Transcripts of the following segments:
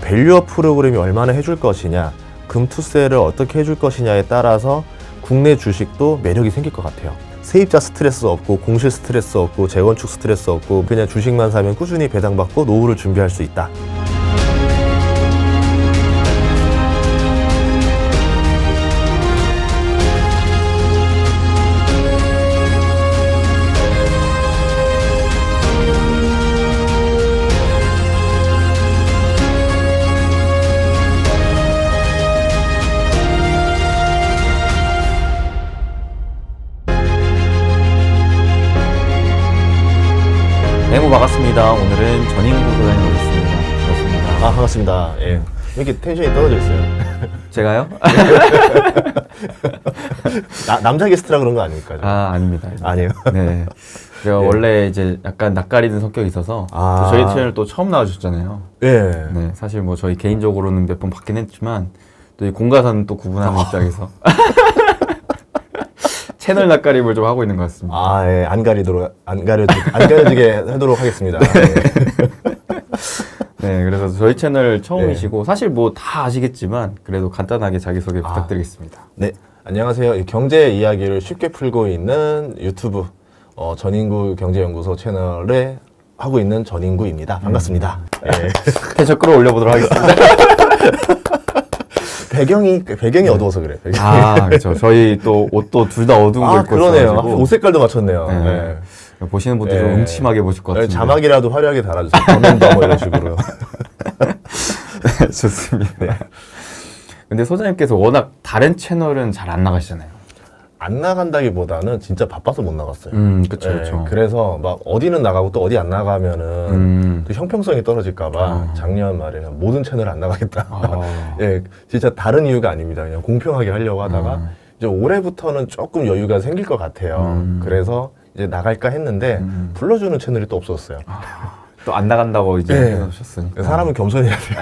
밸류업 프로그램이 얼마나 해줄 것이냐, 금투세를 어떻게 해줄 것이냐에 따라서 국내 주식도 매력이 생길 것 같아요. 세입자 스트레스 없고 공실 스트레스 없고 재건축 스트레스 없고 그냥 주식만 사면 꾸준히 배당받고 노후를 준비할 수 있다. 네모 반갑습니다. 오늘은 전인구 소장님 오셨습니다. 반갑습니다. 아, 반갑습니다. 예. 왜 이렇게 텐션이 떨어져 있어요? 제가요? 남자 게스트라 그런 거 아닙니까? 아, 아닙니다. 아니에요? 네. 제가 네. 원래 이제 약간 낯가리는 성격이 있어서 또 저희 채널 또 처음 나와주셨잖아요. 예. 네. 사실 뭐 저희 개인적으로는 몇 번 받긴 했지만 또 이 공과사는 또 구분하는 입장에서 채널 낯가림을 좀 하고 있는 것 같습니다. 아, 예. 안 가려지게 하도록 하겠습니다. 네, 그래서 저희 채널 처음이시고 사실 뭐 다 아시겠지만 그래도 간단하게 자기소개 부탁드리겠습니다. 네, 안녕하세요. 경제 이야기를 쉽게 풀고 있는 유튜브 전인구 경제연구소 채널에 하고 있는 전인구입니다. 반갑습니다. 예. 텐션 끌어올려보도록 하겠습니다. 배경이 어두워서 그래. 배경이. 아, 그렇죠. 저희 또 옷도 둘 다 어두운 거 입고 그러네요. 있어가지고 옷 색깔도 맞췄네요. 네. 네. 보시는 분들이 좀 음침하게 보실 것 같은데 자막이라도 화려하게 달아주세요. 더맨더 뭐 이런 식으로. 네, 좋습니다. 근데 소장님께서 워낙 다른 채널은 잘 안 나가시잖아요. 안 나간다기보다는 진짜 바빠서 못 나갔어요. 그쵸, 그쵸. 그래서 막 어디는 나가고 또 어디 안 나가면은 또 형평성이 떨어질까봐 작년 말에 모든 채널 안 나가겠다. 예, 진짜 다른 이유가 아닙니다. 그냥 공평하게 하려고 하다가 이제 올해부터는 조금 여유가 생길 것 같아요. 그래서 이제 나갈까 했는데 불러주는 채널이 또 없었어요. 또 안 나간다고 이제 네. 해놓으셨으니까. 사람은 겸손해야 돼요.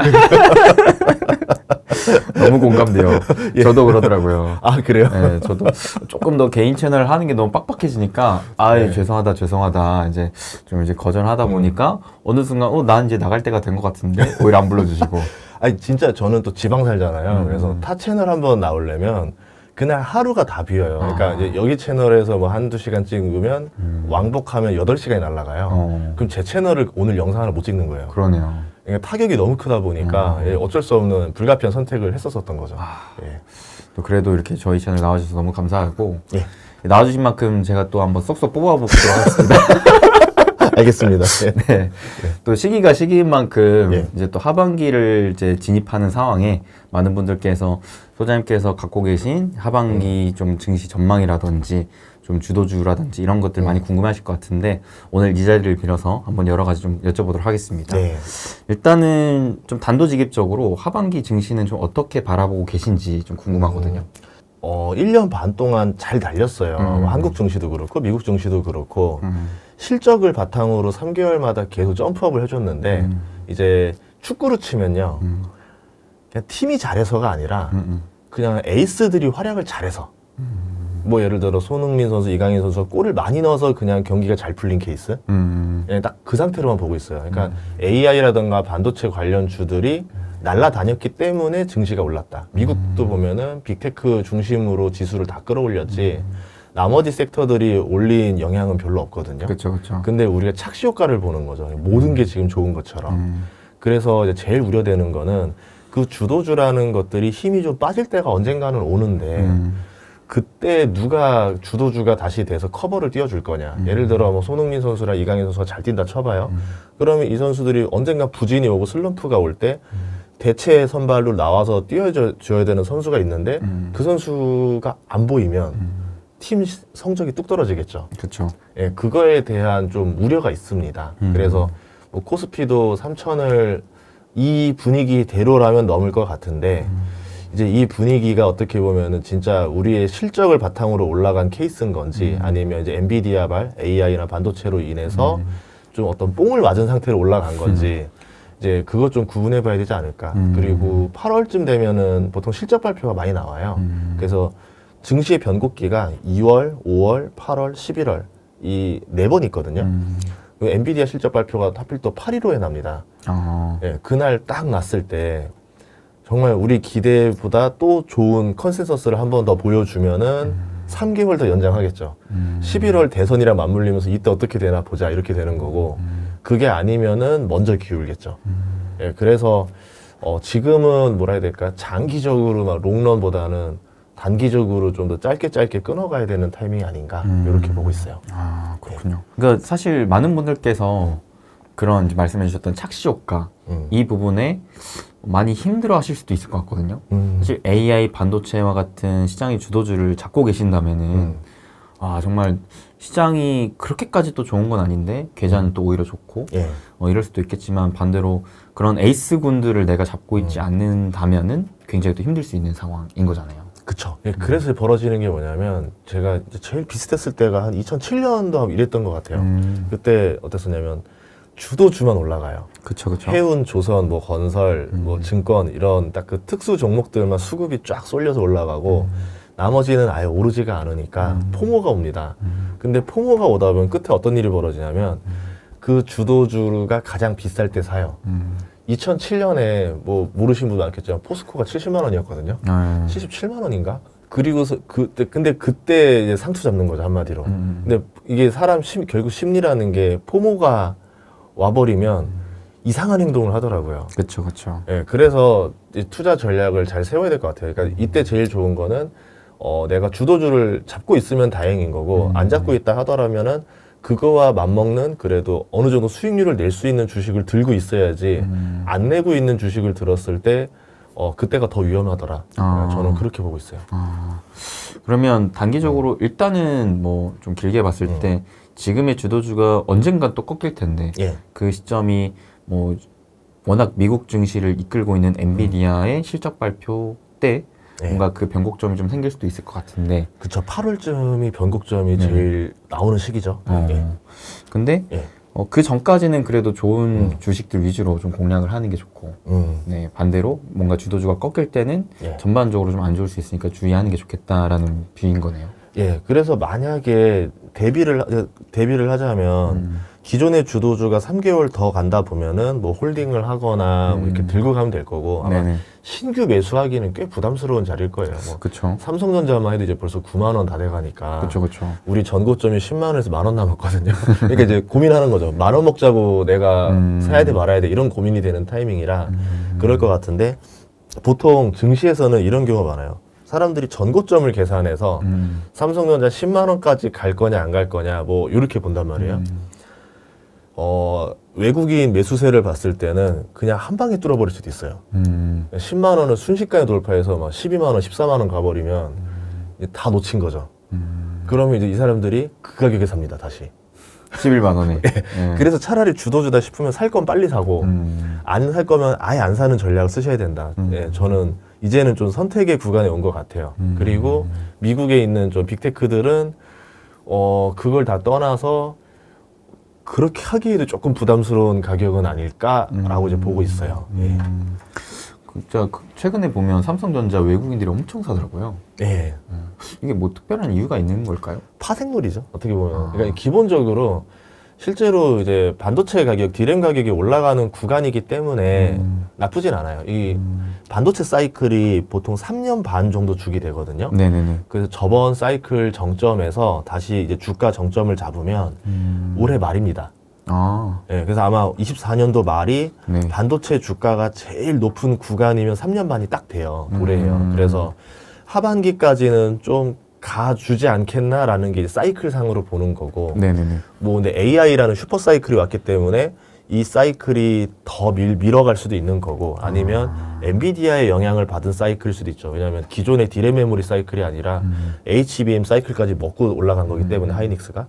너무 공감돼요. 예. 저도 그러더라고요. 아, 그래요? 네, 저도 조금 더 개인 채널 하는 게 너무 빡빡해지니까 네. 죄송하다 이제 좀 이제 거절하다 보니까 어느 순간 난 이제 나갈 때가 된 것 같은데 오히려 안 불러주시고. 아니 진짜 저는 또 지방 살잖아요. 그래서 타 채널 한번 나오려면 그날 하루가 다 비어요. 그러니까 이제 여기 채널에서 뭐 한두 시간 찍으면 왕복하면 8시간이 날아가요. 그럼 제 채널을 오늘 영상 하나 못 찍는 거예요. 그러네요. 그러니까 타격이 너무 크다 보니까 예, 어쩔 수 없는 불가피한 선택을 했었던 거죠. 예. 또 그래도 이렇게 저희 채널 나와주셔서 너무 감사하고 예. 나와주신 만큼 제가 또 한번 쏙쏙 뽑아보도록 하겠습니다. 알겠습니다. 네. 또 시기가 시기인 만큼 예. 이제 또 하반기를 이제 진입하는 상황에 많은 분들께서 소장님께서 갖고 계신 하반기 좀 증시 전망이라든지 좀 주도주라든지 이런 것들 많이 궁금하실 것 같은데 오늘 이 자리를 빌어서 한번 여러 가지 좀 여쭤보도록 하겠습니다. 네. 일단은 좀 단도직입적으로 하반기 증시는 좀 어떻게 바라보고 계신지 좀 궁금하거든요. 1년 반 동안 잘 달렸어요. 한국 증시도 그렇고 미국 증시도 그렇고 실적을 바탕으로 3개월마다 계속 점프업을 해줬는데 이제 축구로 치면요. 그냥 팀이 잘해서가 아니라 그냥 에이스들이 활약을 잘해서 뭐 예를 들어 손흥민 선수, 이강인 선수가 골을 많이 넣어서 그냥 경기가 잘 풀린 케이스 그냥 딱 그 상태로만 보고 있어요. 그러니까 AI라든가 반도체 관련 주들이 날라다녔기 때문에 증시가 올랐다. 미국도 보면은 빅테크 중심으로 지수를 다 끌어올렸지 나머지 섹터들이 올린 영향은 별로 없거든요. 그렇죠, 그렇죠. 근데 우리가 착시 효과를 보는 거죠. 모든 게 지금 좋은 것처럼. 그래서 이제 제일 우려되는 거는 그 주도주라는 것들이 힘이 좀 빠질 때가 언젠가는 오는데 그때 누가 주도주가 다시 돼서 커버를 띄워줄 거냐. 예를 들어 뭐 손흥민 선수랑 이강인 선수가 잘 뛴다 쳐봐요. 그러면 이 선수들이 언젠가 부진이 오고 슬럼프가 올 때 대체 선발로 나와서 띄워줘야 되는 선수가 있는데 그 선수가 안 보이면 팀 성적이 뚝 떨어지겠죠. 그렇죠. 예, 그거에 대한 좀 우려가 있습니다. 그래서 뭐 코스피도 3,000을 이 분위기대로라면 넘을 것 같은데 이제 이 분위기가 어떻게 보면은 진짜 우리의 실적을 바탕으로 올라간 케이스인 건지 아니면 이제 엔비디아발 AI나 반도체로 인해서 좀 어떤 뽕을 맞은 상태로 올라간 건지 이제 그것 좀 구분해 봐야 되지 않을까. 그리고 8월쯤 되면은 보통 실적 발표가 많이 나와요. 그래서 증시의 변곡기가 2월, 5월, 8월, 11월 이 4번 있거든요. 그 엔비디아 실적 발표가 하필 또 8.15에 납니다. 예, 그날 딱 났을 때 정말 우리 기대보다 또 좋은 컨센서스를 한 번 더 보여주면은 3개월 더 연장하겠죠. 11월 대선이랑 맞물리면서 이때 어떻게 되나 보자 이렇게 되는 거고 그게 아니면은 먼저 기울겠죠. 예, 그래서 지금은 뭐라 해야 될까 장기적으로 막 롱런보다는 단기적으로 좀 더 짧게 끊어가야 되는 타이밍이 아닌가 이렇게 보고 있어요. 아 그렇군요. 그러니까 사실 많은 분들께서 그런 이제 말씀해 주셨던 착시 효과 이 부분에 많이 힘들어 하실 수도 있을 것 같거든요. 사실 AI 반도체와 같은 시장의 주도주를 잡고 계신다면은 아 정말 시장이 그렇게까지 또 좋은 건 아닌데 계좌는 또 오히려 좋고 예. 이럴 수도 있겠지만 반대로 그런 에이스 군들을 내가 잡고 있지 않는다면은 굉장히 또 힘들 수 있는 상황인 거잖아요. 그쵸. 예, 그래서 벌어지는 게 뭐냐면 제가 이제 제일 비슷했을 때가 한 2007년도 이랬던 것 같아요. 그때 어땠었냐면 주도주만 올라가요. 그쵸. 해운, 조선, 뭐 건설, 뭐 증권 이런 딱 그 특수 종목들만 수급이 쫙 쏠려서 올라가고 나머지는 아예 오르지가 않으니까 포모가 옵니다. 근데 포모가 오다 보면 끝에 어떤 일이 벌어지냐면 그 주도주가 가장 비쌀 때 사요. 2007년에 뭐 모르신 분도 많겠지만 포스코가 70만 원이었거든요. 77만 원인가? 그리고서 근데 그때 이제 상투 잡는 거죠 한마디로. 근데 이게 결국 심리라는 게 포모가 와버리면 이상한 행동을 하더라고요. 그쵸. 예, 그래서 투자 전략을 잘 세워야 될 것 같아요. 그러니까 이때 제일 좋은 거는 내가 주도주를 잡고 있으면 다행인 거고 안 잡고 있다 하더라면은 그거와 맞먹는 그래도 어느 정도 수익률을 낼 수 있는 주식을 들고 있어야지 안 내고 있는 주식을 들었을 때 그때가 더 위험하더라. 저는 그렇게 보고 있어요. 그러면 단기적으로 일단은 뭐 좀 길게 봤을 때 지금의 주도주가 언젠간 또 꺾일 텐데 예. 그 시점이 뭐 워낙 미국 증시를 이끌고 있는 엔비디아의 실적 발표 때 뭔가 그 변곡점이 좀 생길 수도 있을 것 같은데 그쵸. 8월쯤이 변곡점이 제일 나오는 시기죠. 예. 근데 예. 그 전까지는 그래도 좋은 주식들 위주로 좀 공략을 하는 게 좋고 네, 반대로 뭔가 주도주가 꺾일 때는 예. 전반적으로 좀 안 좋을 수 있으니까 주의하는 게 좋겠다라는 뷰인 거네요. 예, 그래서 만약에 대비를 하자면 기존의 주도주가 3개월 더 간다 보면은 뭐 홀딩을 하거나 뭐 이렇게 들고 가면 될 거고 아마 네네. 신규 매수하기는 꽤 부담스러운 자리일 거예요. 뭐 그쵸. 삼성전자만 해도 이제 벌써 9만 원 다 돼가니까. 그쵸. 우리 전고점이 10만 원에서 10,000원 남았거든요. 그러니까 이제 고민하는 거죠. 10,000원 먹자고 내가 사야 돼 말아야 돼 이런 고민이 되는 타이밍이라 그럴 것 같은데 보통 증시에서는 이런 경우가 많아요. 사람들이 전고점을 계산해서 삼성전자 10만 원까지 갈 거냐 안 갈 거냐 뭐 이렇게 본단 말이에요. 외국인 매수세를 봤을 때는 그냥 한 방에 뚫어버릴 수도 있어요. 10만 원을 순식간에 돌파해서 막 12만 원, 14만 원 가버리면 이제 다 놓친 거죠. 그러면 이제 이 사람들이 그 가격에 삽니다, 다시. 11만 원에. 그래서 차라리 주도주다 싶으면 살 건 빨리 사고 안 살 거면 아예 안 사는 전략을 쓰셔야 된다. 예, 저는 이제는 좀 선택의 구간에 온 것 같아요. 그리고 미국에 있는 좀 빅테크들은 그걸 다 떠나서 그렇게 하기에도 조금 부담스러운 가격은 아닐까라고 이제 보고 있어요. 예. 진짜 최근에 보면 삼성전자 외국인들이 엄청 사더라고요. 예. 이게 뭐 특별한 이유가 있는 걸까요? 파생놀이죠. 어떻게 보면. 그러니까 기본적으로 실제로 이제 반도체 가격, 디램 가격이 올라가는 구간이기 때문에 나쁘진 않아요. 이 반도체 사이클이 보통 3년 반 정도 주기 되거든요. 네네네. 그래서 저번 사이클 정점에서 다시 이제 주가 정점을 잡으면 올해 말입니다. 예, 그래서 아마 24년도 말이 네. 반도체 주가가 제일 높은 구간이면 3년 반이 딱 돼요. 올해예요. 그래서 하반기까지는 좀 가주지 않겠나라는 게 사이클 상으로 보는 거고. 네네네. 뭐 근데 AI라는 슈퍼 사이클이 왔기 때문에 이 사이클이 더 밀어갈 수도 있는 거고 아니면 엔비디아의 영향을 받은 사이클일 수도 있죠. 왜냐하면 기존의 디램 메모리 사이클이 아니라 HBM 사이클까지 먹고 올라간 거기 때문에 하이닉스가.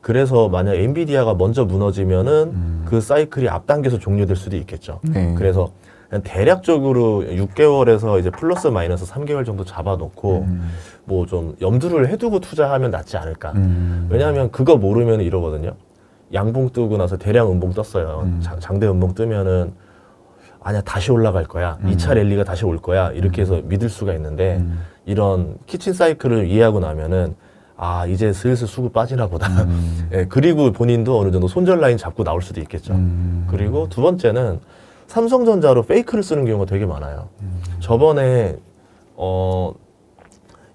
그래서 만약 엔비디아가 먼저 무너지면은 그 사이클이 앞당겨서 종료될 수도 있겠죠. 네. 그래서 그냥 대략적으로 6개월에서 이제 플러스 마이너스 3개월 정도 잡아놓고 뭐 좀 염두를 해두고 투자하면 낫지 않을까. 왜냐하면 그거 모르면 이러거든요. 양봉 뜨고 나서 대량 음봉 떴어요. 장대 음봉 뜨면은 아니야 다시 올라갈 거야. 2차 랠리가 다시 올 거야. 이렇게 해서 믿을 수가 있는데 이런 키친 사이클을 이해하고 나면은 아 이제 슬슬 수급 빠지나 보다. 예, 그리고 본인도 어느 정도 손절 라인 잡고 나올 수도 있겠죠. 그리고 두 번째는 삼성전자로 페이크를 쓰는 경우가 되게 많아요. 저번에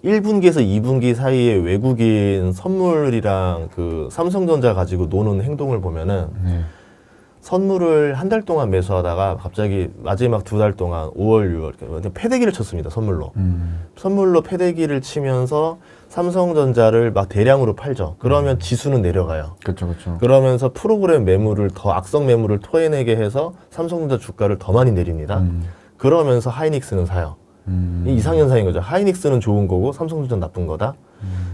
1분기에서 2분기 사이에 외국인 선물이랑 그 삼성전자 가지고 노는 행동을 보면은 네. 선물을 한 달 동안 매수하다가 갑자기 마지막 2달 동안 5월, 6월 패대기를 쳤습니다. 선물로. 선물로 패대기를 치면서 삼성전자를 막 대량으로 팔죠. 그러면 지수는 내려가요. 그렇죠, 그렇죠. 그러면서 프로그램 매물을 더 악성 매물을 토해내게 해서 삼성전자 주가를 더 많이 내립니다. 그러면서 하이닉스는 사요. 이 이상현상인 거죠. 하이닉스는 좋은 거고 삼성전자는 나쁜 거다.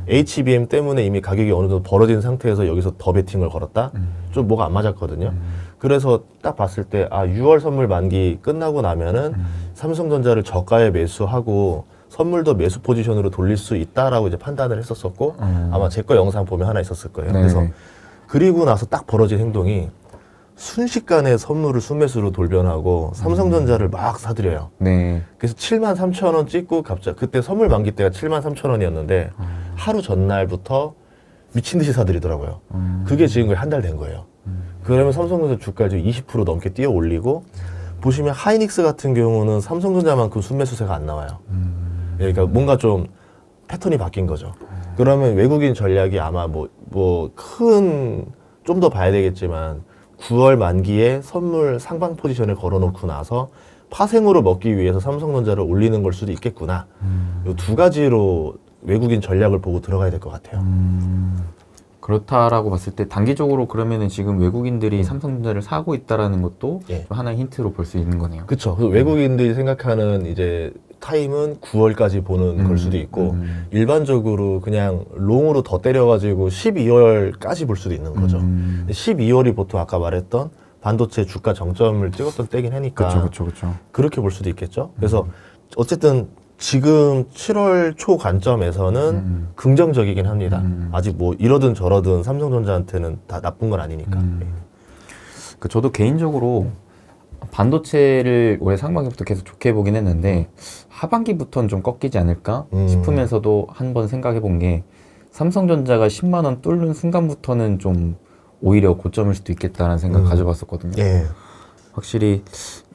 HBM 때문에 이미 가격이 어느 정도 벌어진 상태에서 여기서 더 베팅을 걸었다. 좀 뭐가 안 맞았거든요. 그래서 딱 봤을 때 6월 선물 만기 끝나고 나면은 삼성전자를 저가에 매수하고 선물도 매수 포지션으로 돌릴 수 있다라고 이제 판단을 했었었고 아마 제 거 영상 보면 하나 있었을 거예요. 네. 그래서 그리고 나서 딱 벌어진 행동이 순식간에 선물을 순매수로 돌변하고 삼성전자를 막 사들여요. 네. 그래서 73,000원 찍고 갑자기 그때 선물 만기 때가 73,000원이었는데 하루 전날부터 미친 듯이 사들이더라고요. 그게 지금 거의 한 달 된 거예요. 그러면 삼성전자 주가 지금 20% 넘게 뛰어 올리고 보시면 하이닉스 같은 경우는 삼성전자만큼 순매수세가 안 나와요. 그러니까 뭔가 좀 패턴이 바뀐 거죠. 그러면 외국인 전략이 아마 좀 더 봐야 되겠지만 9월 만기에 선물 상방 포지션을 걸어놓고 나서 파생으로 먹기 위해서 삼성전자를 올리는 걸 수도 있겠구나. 이 두 가지로 외국인 전략을 보고 들어가야 될 것 같아요. 그렇다라고 봤을 때 단기적으로 그러면은 지금 외국인들이 삼성전자를 사고 있다라는 것도 예. 하나의 힌트로 볼 수 있는 거네요. 그렇죠. 외국인들이 생각하는 이제 타임은 9월까지 보는 걸 수도 있고 일반적으로 그냥 롱으로 더 때려가지고 12월까지 볼 수도 있는 거죠. 12월이 보통 아까 말했던 반도체 주가 정점을 찍었던 때긴 하니까 그렇죠. 그렇게 볼 수도 있겠죠. 그래서 어쨌든 지금 7월 초 관점에서는 긍정적이긴 합니다. 아직 뭐 이러든 저러든 삼성전자한테는 다 나쁜 건 아니니까. 저도 개인적으로 반도체를 올해 상반기부터 계속 좋게 보긴 했는데 하반기부터는 좀 꺾이지 않을까 싶으면서도 한번 생각해 본 게 삼성전자가 10만 원 뚫는 순간부터는 좀 오히려 고점일 수도 있겠다라는 생각 가져봤었거든요. 예. 확실히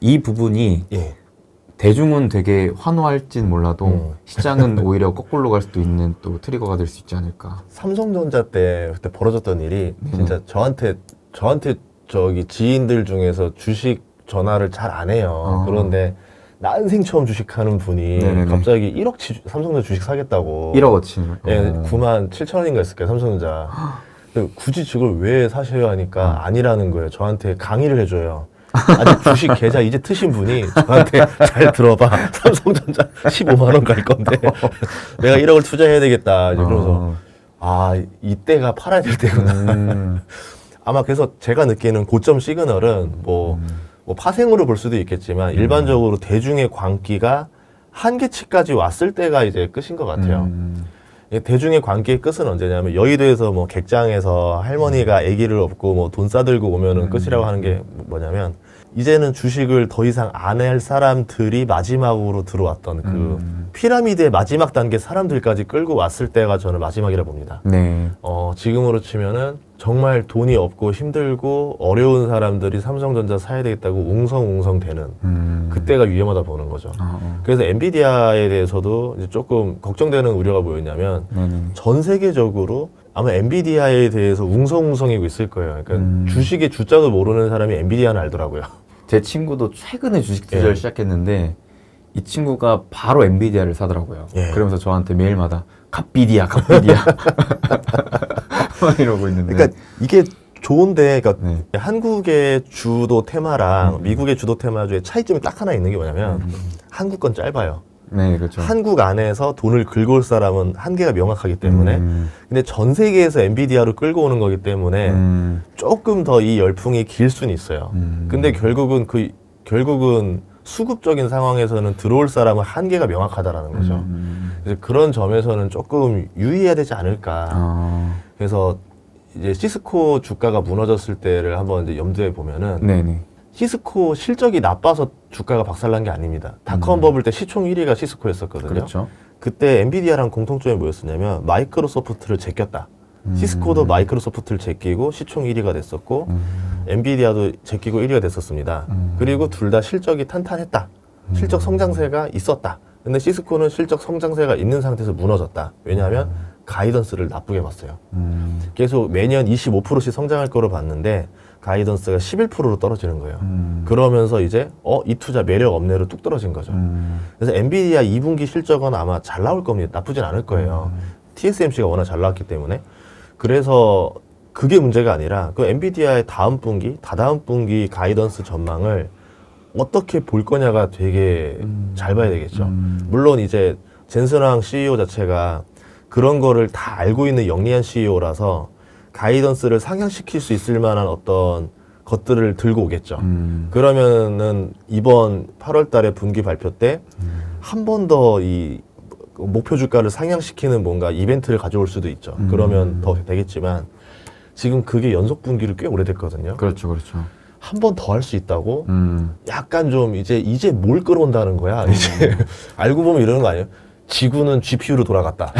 이 부분이 예. 대중은 되게 환호할진 몰라도 시장은 오히려 거꾸로 갈 수도 있는 또 트리거가 될 수 있지 않을까. 삼성전자 때 그때 벌어졌던 일이 진짜 저한테 저기 지인들 중에서 주식 전화를 잘 안 해요. 그런데 난생 처음 주식하는 분이 네네네. 갑자기 1억치 삼성전자 주식 사겠다고. 1억어치. 예, 97,000원인가 했을 거예요, 삼성전자. 근데 굳이 저걸 왜 사셔야 하니까 아니라는 거예요. 저한테 강의를 해줘요. 아직 주식 계좌 이제 트신 분이 저한테 잘 들어봐. 삼성전자 15만 원 갈 건데 내가 1억을 투자해야 되겠다. 이제 그러면서 이때가 팔아야 될 때구나. 아마 그래서 제가 느끼는 고점 시그널은 뭐 파생으로 볼 수도 있겠지만 일반적으로 대중의 광기가 한계치까지 왔을 때가 이제 끝인 것 같아요. 대중의 관계의 끝은 언제냐면 여의도에서 뭐 객장에서 할머니가 아기를 업고 뭐 돈 싸들고 오면은 끝이라고 하는 게 뭐냐면 이제는 주식을 더 이상 안 할 사람들이 마지막으로 들어왔던 그 피라미드의 마지막 단계 사람들까지 끌고 왔을 때가 저는 마지막이라 봅니다. 네. 지금으로 치면은 정말 돈이 없고 힘들고 어려운 사람들이 삼성전자 사야 되겠다고 웅성웅성 되는 그때가 위험하다 보는 거죠. 그래서 엔비디아에 대해서도 이제 조금 걱정되는 우려가 뭐였냐면 전 세계적으로 아마 엔비디아에 대해서 웅성웅성이고 있을 거예요. 그러니까 주식의 주자도 모르는 사람이 엔비디아는 알더라고요. 제 친구도 최근에 주식 투자를 시작했는데 이 친구가 바로 엔비디아를 사더라고요. 그러면서 저한테 매일마다 갓비디아 막 이러고 있는데. 그러니까 이게 좋은데 그러니까 한국의 주도 테마랑 미국의 주도 테마주의 차이점이 딱 하나 있는 게 뭐냐면 한국 건 짧아요. 네, 그렇죠. 한국 안에서 돈을 긁어 올 사람은 한계가 명확하기 때문에 근데 전 세계에서 엔비디아로 끌고 오는 거기 때문에 조금 더 이 열풍이 길 수는 있어요. 근데 결국은 수급적인 상황에서는 들어올 사람은 한계가 명확하다라는 거죠. 그래서 그런 점에서는 조금 유의해야 되지 않을까. 그래서 이제 시스코 주가가 무너졌을 때를 한번 이제 염두에 보면은 네네. 시스코 실적이 나빠서 주가가 박살난 게 아닙니다. 닷컴 버블 때 시총 1위가 시스코였었거든요. 그렇죠. 그때 엔비디아랑 공통점이 뭐였었냐면 마이크로소프트를 제꼈다. 시스코도 마이크로소프트를 제끼고 시총 1위가 됐었고 엔비디아도 제끼고 1위가 됐었습니다. 그리고 둘 다 실적이 탄탄했다. 실적 성장세가 있었다. 근데 시스코는 실적 성장세가 있는 상태에서 무너졌다. 왜냐하면 가이던스를 나쁘게 봤어요. 계속 매년 25%씩 성장할 거로 봤는데 가이던스가 11%로 떨어지는 거예요. 그러면서 이제 이 투자 매력 없네로 뚝 떨어진 거죠. 그래서 엔비디아 2분기 실적은 아마 잘 나올 겁니다. 나쁘진 않을 거예요. TSMC가 워낙 잘 나왔기 때문에. 그래서 그게 문제가 아니라 그 엔비디아의 다음 분기, 다다음 분기 가이던스 전망을 어떻게 볼 거냐가 되게 잘 봐야 되겠죠. 물론 이제 젠슨왕 CEO 자체가 그런 거를 다 알고 있는 영리한 CEO라서 가이던스를 상향시킬 수 있을 만한 어떤 것들을 들고 오겠죠. 그러면은 이번 8월 달에 분기 발표 때 한 번 더 이 목표 주가를 상향시키는 뭔가 이벤트를 가져올 수도 있죠. 그러면 더 되겠지만 지금 그게 연속 분기를 꽤 오래됐거든요. 그렇죠, 그렇죠. 한 번 더 할 수 있다고 약간 좀 이제 뭘 끌어온다는 거야. 이제 알고 보면 이러는 거 아니에요? 지구는 GPU로 돌아갔다.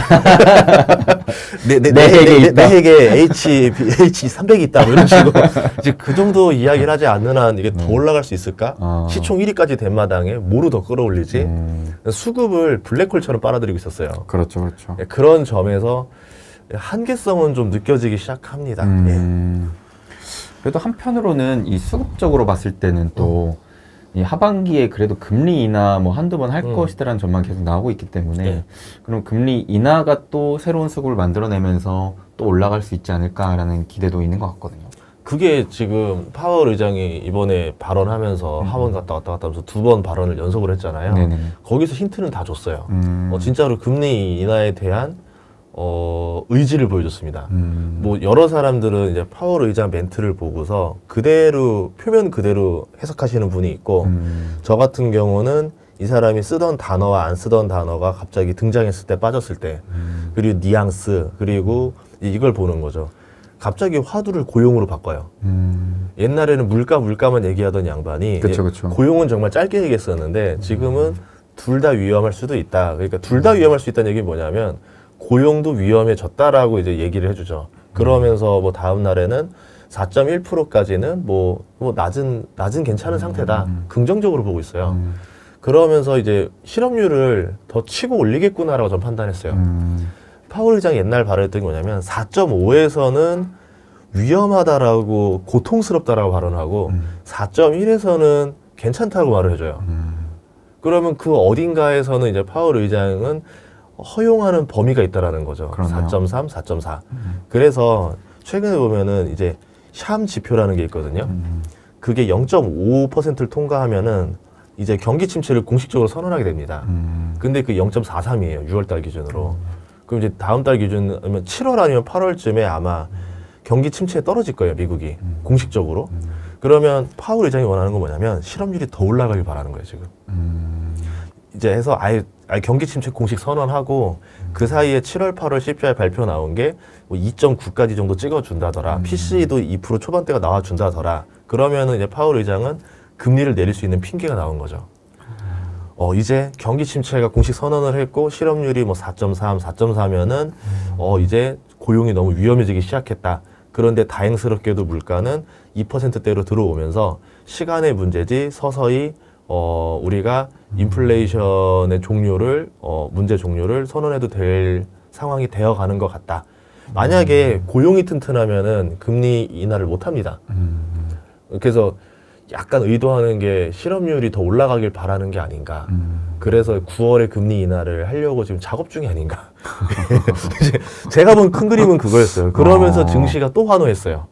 내 핵에 H300이 있다. 뭐 이런 식으로. 이제 그 정도 이야기를 하지 않는 한 이게 더 올라갈 수 있을까? 시총 1위까지 된 마당에 뭐로 더 끌어올리지? 수급을 블랙홀처럼 빨아들이고 있었어요. 그렇죠, 그렇죠. 그런 점에서 한계성은 좀 느껴지기 시작합니다. 그래도 한편으로는 이 수급적으로 봤을 때는 또 이 하반기에 그래도 금리 인하 뭐 한두 번 할 것이라는 전망이 계속 나오고 있기 때문에 그럼 금리 인하가 또 새로운 수급을 만들어내면서 또 올라갈 수 있지 않을까라는 기대도 있는 것 같거든요. 그게 지금 파월 의장이 이번에 발언하면서 하원 갔다 왔다 갔다 하면서 2번 발언을 연속을 했잖아요. 네네. 거기서 힌트는 다 줬어요. 진짜로 금리 인하에 대한 의지를 보여줬습니다. 뭐 여러 사람들은 이제 파월 의장 멘트를 보고서 그대로 표면 그대로 해석하시는 분이 있고 저 같은 경우는 이 사람이 쓰던 단어와 안 쓰던 단어가 갑자기 등장했을 때 빠졌을 때 그리고 뉘앙스 그리고 이걸 보는 거죠. 갑자기 화두를 고용으로 바꿔요. 옛날에는 물가만 얘기하던 양반이 그쵸, 그쵸. 고용은 정말 짧게 얘기했었는데 지금은 둘 다 위험할 수도 있다. 그러니까 둘 다 위험할 수 있다는 얘기는 뭐냐면 고용도 위험해졌다라고 이제 얘기를 해주죠. 그러면서 뭐 다음 날에는 4.1%까지는 뭐 낮은 괜찮은 상태다. 긍정적으로 보고 있어요. 그러면서 이제 실업률을 더 치고 올리겠구나라고 전 판단했어요. 파월 의장이 옛날 발언했던 게 뭐냐면 4.5에서는 위험하다라고 고통스럽다라고 발언하고 4.1에서는 괜찮다고 말을 해줘요. 그러면 그 어딘가에서는 이제 파월 의장은 허용하는 범위가 있다라는 거죠. 그러네요. 4.3, 4.4. 그래서 최근에 보면은 이제 샴 지표라는 게 있거든요. 그게 0.5%를 통과하면은 이제 경기 침체를 공식적으로 선언하게 됩니다. 근데 그 0.43이에요. 6월 달 기준으로. 그럼 이제 다음 달 기준 아니면 7월 아니면 8월쯤에 아마 경기 침체에 떨어질 거예요. 미국이. 공식적으로. 그러면 파월 의장이 원하는 건 뭐냐면 실업률이 더 올라가길 바라는 거예요. 지금. 이제 해서 아예 경기 침체 공식 선언하고 그 사이에 7월, 8월 CPI 발표 나온 게 뭐 2.9까지 정도 찍어준다더라. PC도 2% 초반대가 나와준다더라. 그러면은 이제 파월 의장은 금리를 내릴 수 있는 핑계가 나온 거죠. 이제 경기 침체가 공식 선언을 했고 실업률이 뭐 4.3, 4.4면은 이제 고용이 너무 위험해지기 시작했다. 그런데 다행스럽게도 물가는 2%대로 들어오면서 시간의 문제지 서서히 우리가 인플레이션의 종료를 문제 종료를 선언해도 될 상황이 되어가는 것 같다. 만약에 고용이 튼튼하면은 금리 인하를 못 합니다. 그래서 약간 의도하는 게 실업률이 더 올라가길 바라는 게 아닌가. 그래서 9월에 금리 인하를 하려고 지금 작업 중이 아닌가. 제가 본 큰 그림은 그거였어요. 그러면서 증시가 또 환호했어요.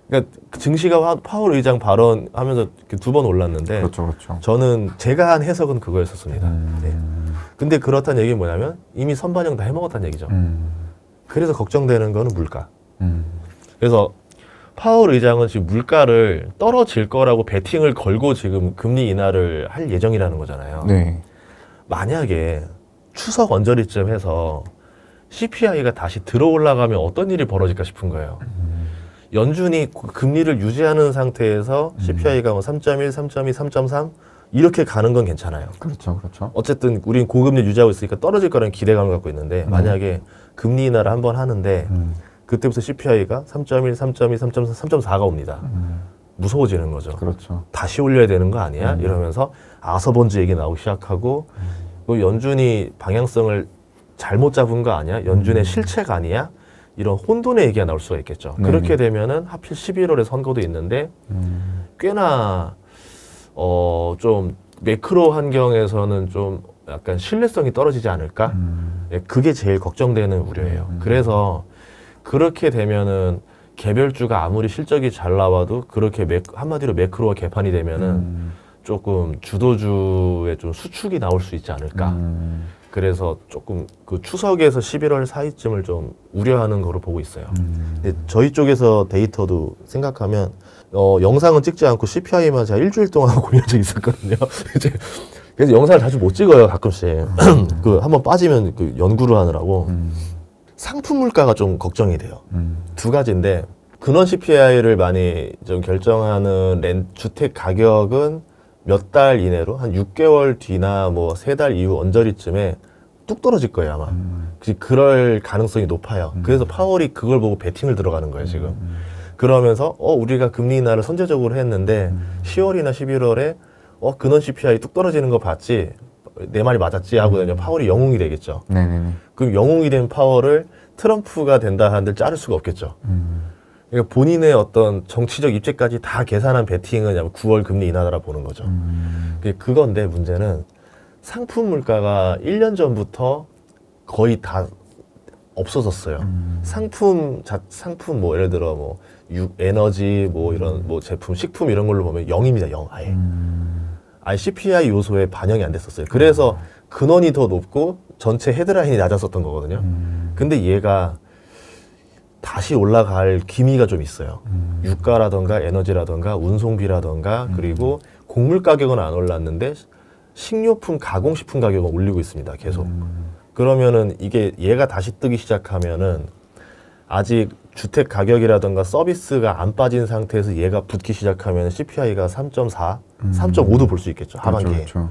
그러니까 증시가 파월 의장 발언하면서 2번 올랐는데 그렇죠, 그렇죠. 저는 제가 한 해석은 그거였었습니다. 네. 근데 그렇다는 얘기는 뭐냐면 이미 선반영 다 해먹었다는 얘기죠. 그래서 걱정되는 거는 물가. 그래서 파월 의장은 지금 물가를 떨어질 거라고 베팅을 걸고 지금 금리 인하를 할 예정이라는 거잖아요. 네. 만약에 추석 언저리쯤 해서 CPI가 다시 들어 올라가면 어떤 일이 벌어질까 싶은 거예요. 연준이 금리를 유지하는 상태에서 CPI가 뭐 3.1, 3.2, 3.3 이렇게 가는 건 괜찮아요. 그렇죠, 그렇죠. 어쨌든 우린 고금리 유지하고 있으니까 떨어질 거라는 기대감을 갖고 있는데 만약에 금리 인하를 한번 하는데 그때부터 CPI가 3.1, 3.2, 3.4, 3.4가 옵니다. 무서워지는 거죠. 그렇죠. 다시 올려야 되는 거 아니야? 이러면서 아서번즈 얘기 나오기 시작하고 그 연준이 방향성을 잘못 잡은 거 아니야? 연준의 실책 아니야? 이런 혼돈의 얘기가 나올 수가 있겠죠. 네네. 그렇게 되면은 하필 11월에 선거도 있는데 꽤나 좀 매크로 환경에서는 좀 약간 신뢰성이 떨어지지 않을까? 예, 그게 제일 걱정되는 우려예요. 그래서 그렇게 되면은 개별주가 아무리 실적이 잘 나와도 그렇게 한마디로 매크로가 개판이 되면은 조금 주도주의 좀 수축이 나올 수 있지 않을까? 그래서 조금 그 추석에서 11월 사이쯤을 좀 우려하는 거로 보고 있어요. 근데 저희 쪽에서 데이터도 생각하면 영상은 찍지 않고 CPI만 제가 일주일 동안 고민한 적이 있었거든요. 이제 그래서 영상을 자주 못 찍어요, 가끔씩. 그 한번 빠지면 그 연구를 하느라고. 상품 물가가 좀 걱정이 돼요. 두 가지인데 근원 CPI를 많이 좀 결정하는 주택 가격은 몇 달 이내로 한 6개월 뒤나 뭐 3달 이후 언저리쯤에 뚝 떨어질 거예요, 아마. 그럴 가능성이 높아요. 그래서 파월이 그걸 보고 베팅을 들어가는 거예요, 지금. 그러면서 우리가 금리 인하를 선제적으로 했는데 10월이나 11월에 근원 CPI 뚝 떨어지는 거 봤지? 내 말이 맞았지? 하고 파월이 영웅이 되겠죠. 네네네. 그럼 영웅이 된 파월을 트럼프가 된다 한들 자를 수가 없겠죠. 그러니까 본인의 어떤 정치적 입지까지 다 계산한 베팅은 9월 금리 인하라 보는 거죠. 그건데 문제는 상품 물가가 1년 전부터 거의 다 없어졌어요. 상품 뭐 예를 들어 뭐 에너지 뭐 이런 뭐 제품, 식품 이런 걸로 보면 0입니다. 0 아예. 아예 CPI 요소에 반영이 안 됐었어요. 그래서 근원이 더 높고 전체 헤드라인이 낮았었던 거거든요. 근데 얘가 다시 올라갈 기미가 좀 있어요. 유가라던가 에너지라던가 운송비라던가 그리고 곡물 가격은 안 올랐는데 식료품, 가공식품 가격은 올리고 있습니다. 계속. 그러면은 이게 얘가 다시 뜨기 시작하면은 아직 주택 가격이라던가 서비스가 안 빠진 상태에서 얘가 붙기 시작하면 CPI가 3.4, 3.5도 볼 수 있겠죠. 하반기에. 그렇죠.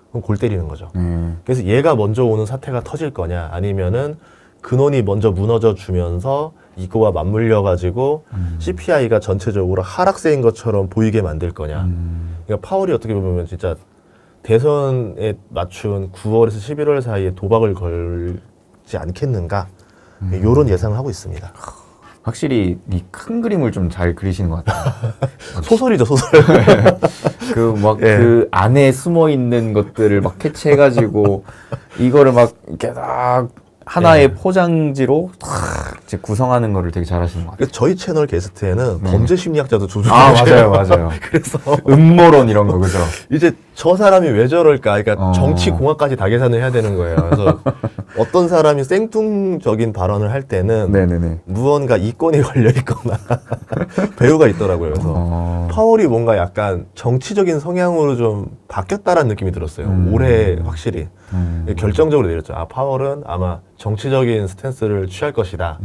그럼 골 때리는 거죠. 그래서 얘가 먼저 오는 사태가 터질 거냐 아니면은 근원이 먼저 무너져 주면서 이거와 맞물려 가지고 CPI가 전체적으로 하락세인 것처럼 보이게 만들 거냐. 그러니까 파월이 어떻게 보면 진짜 대선에 맞춘 9월에서 11월 사이에 도박을 걸지 않겠는가. 이런 예상을 하고 있습니다. 확실히 이 큰 그림을 좀 잘 그리시는 것 같아요. 소설이죠, 소설. 그 막 그 안에 숨어 있는 것들을 막 캐치해가지고 이거를 막 이렇게 딱 하나의 포장지로 탁 이제 구성하는 거를 되게 잘하시는 것 같아요. 저희 채널 게스트에는 범죄 심리학자도 조종해 맞아요, 맞아요. 그래서 음모론 이런 거 그죠? 이제 저 사람이 왜 저럴까? 그러니까 정치 공학까지 다 계산을 해야 되는 거예요. 그래서 어떤 사람이 생뚱적인 발언을 할 때는 네네네. 무언가 이권이 걸려 있거나 배우가 있더라고요. 그래서 파월이 뭔가 약간 정치적인 성향으로 좀 바뀌었다라는 느낌이 들었어요. 올해 확실히 결정적으로 내렸죠. 파월은 아마 정치적인 스탠스를 취할 것이다.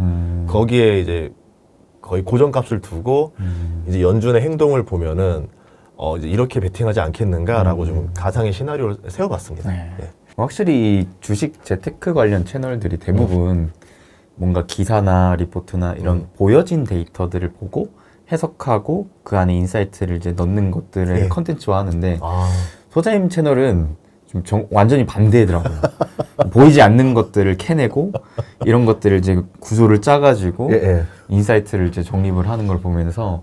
거기에 이제 거의 고정값을 두고 이제 연준의 행동을 보면은 이제 이렇게 베팅하지 않겠는가라고 좀 가상의 시나리오를 세워봤습니다. 네. 확실히 이 주식 재테크 관련 채널들이 대부분 뭔가 기사나 리포트나 이런 보여진 데이터들을 보고 해석하고 그 안에 인사이트를 이제 넣는 것들을 컨텐츠화 하는데 소장님 채널은 좀 완전히 반대더라고요. 보이지 않는 것들을 캐내고 이런 것들을 이제 구조를 짜가지고 인사이트를 이제 정립을 하는 걸 보면서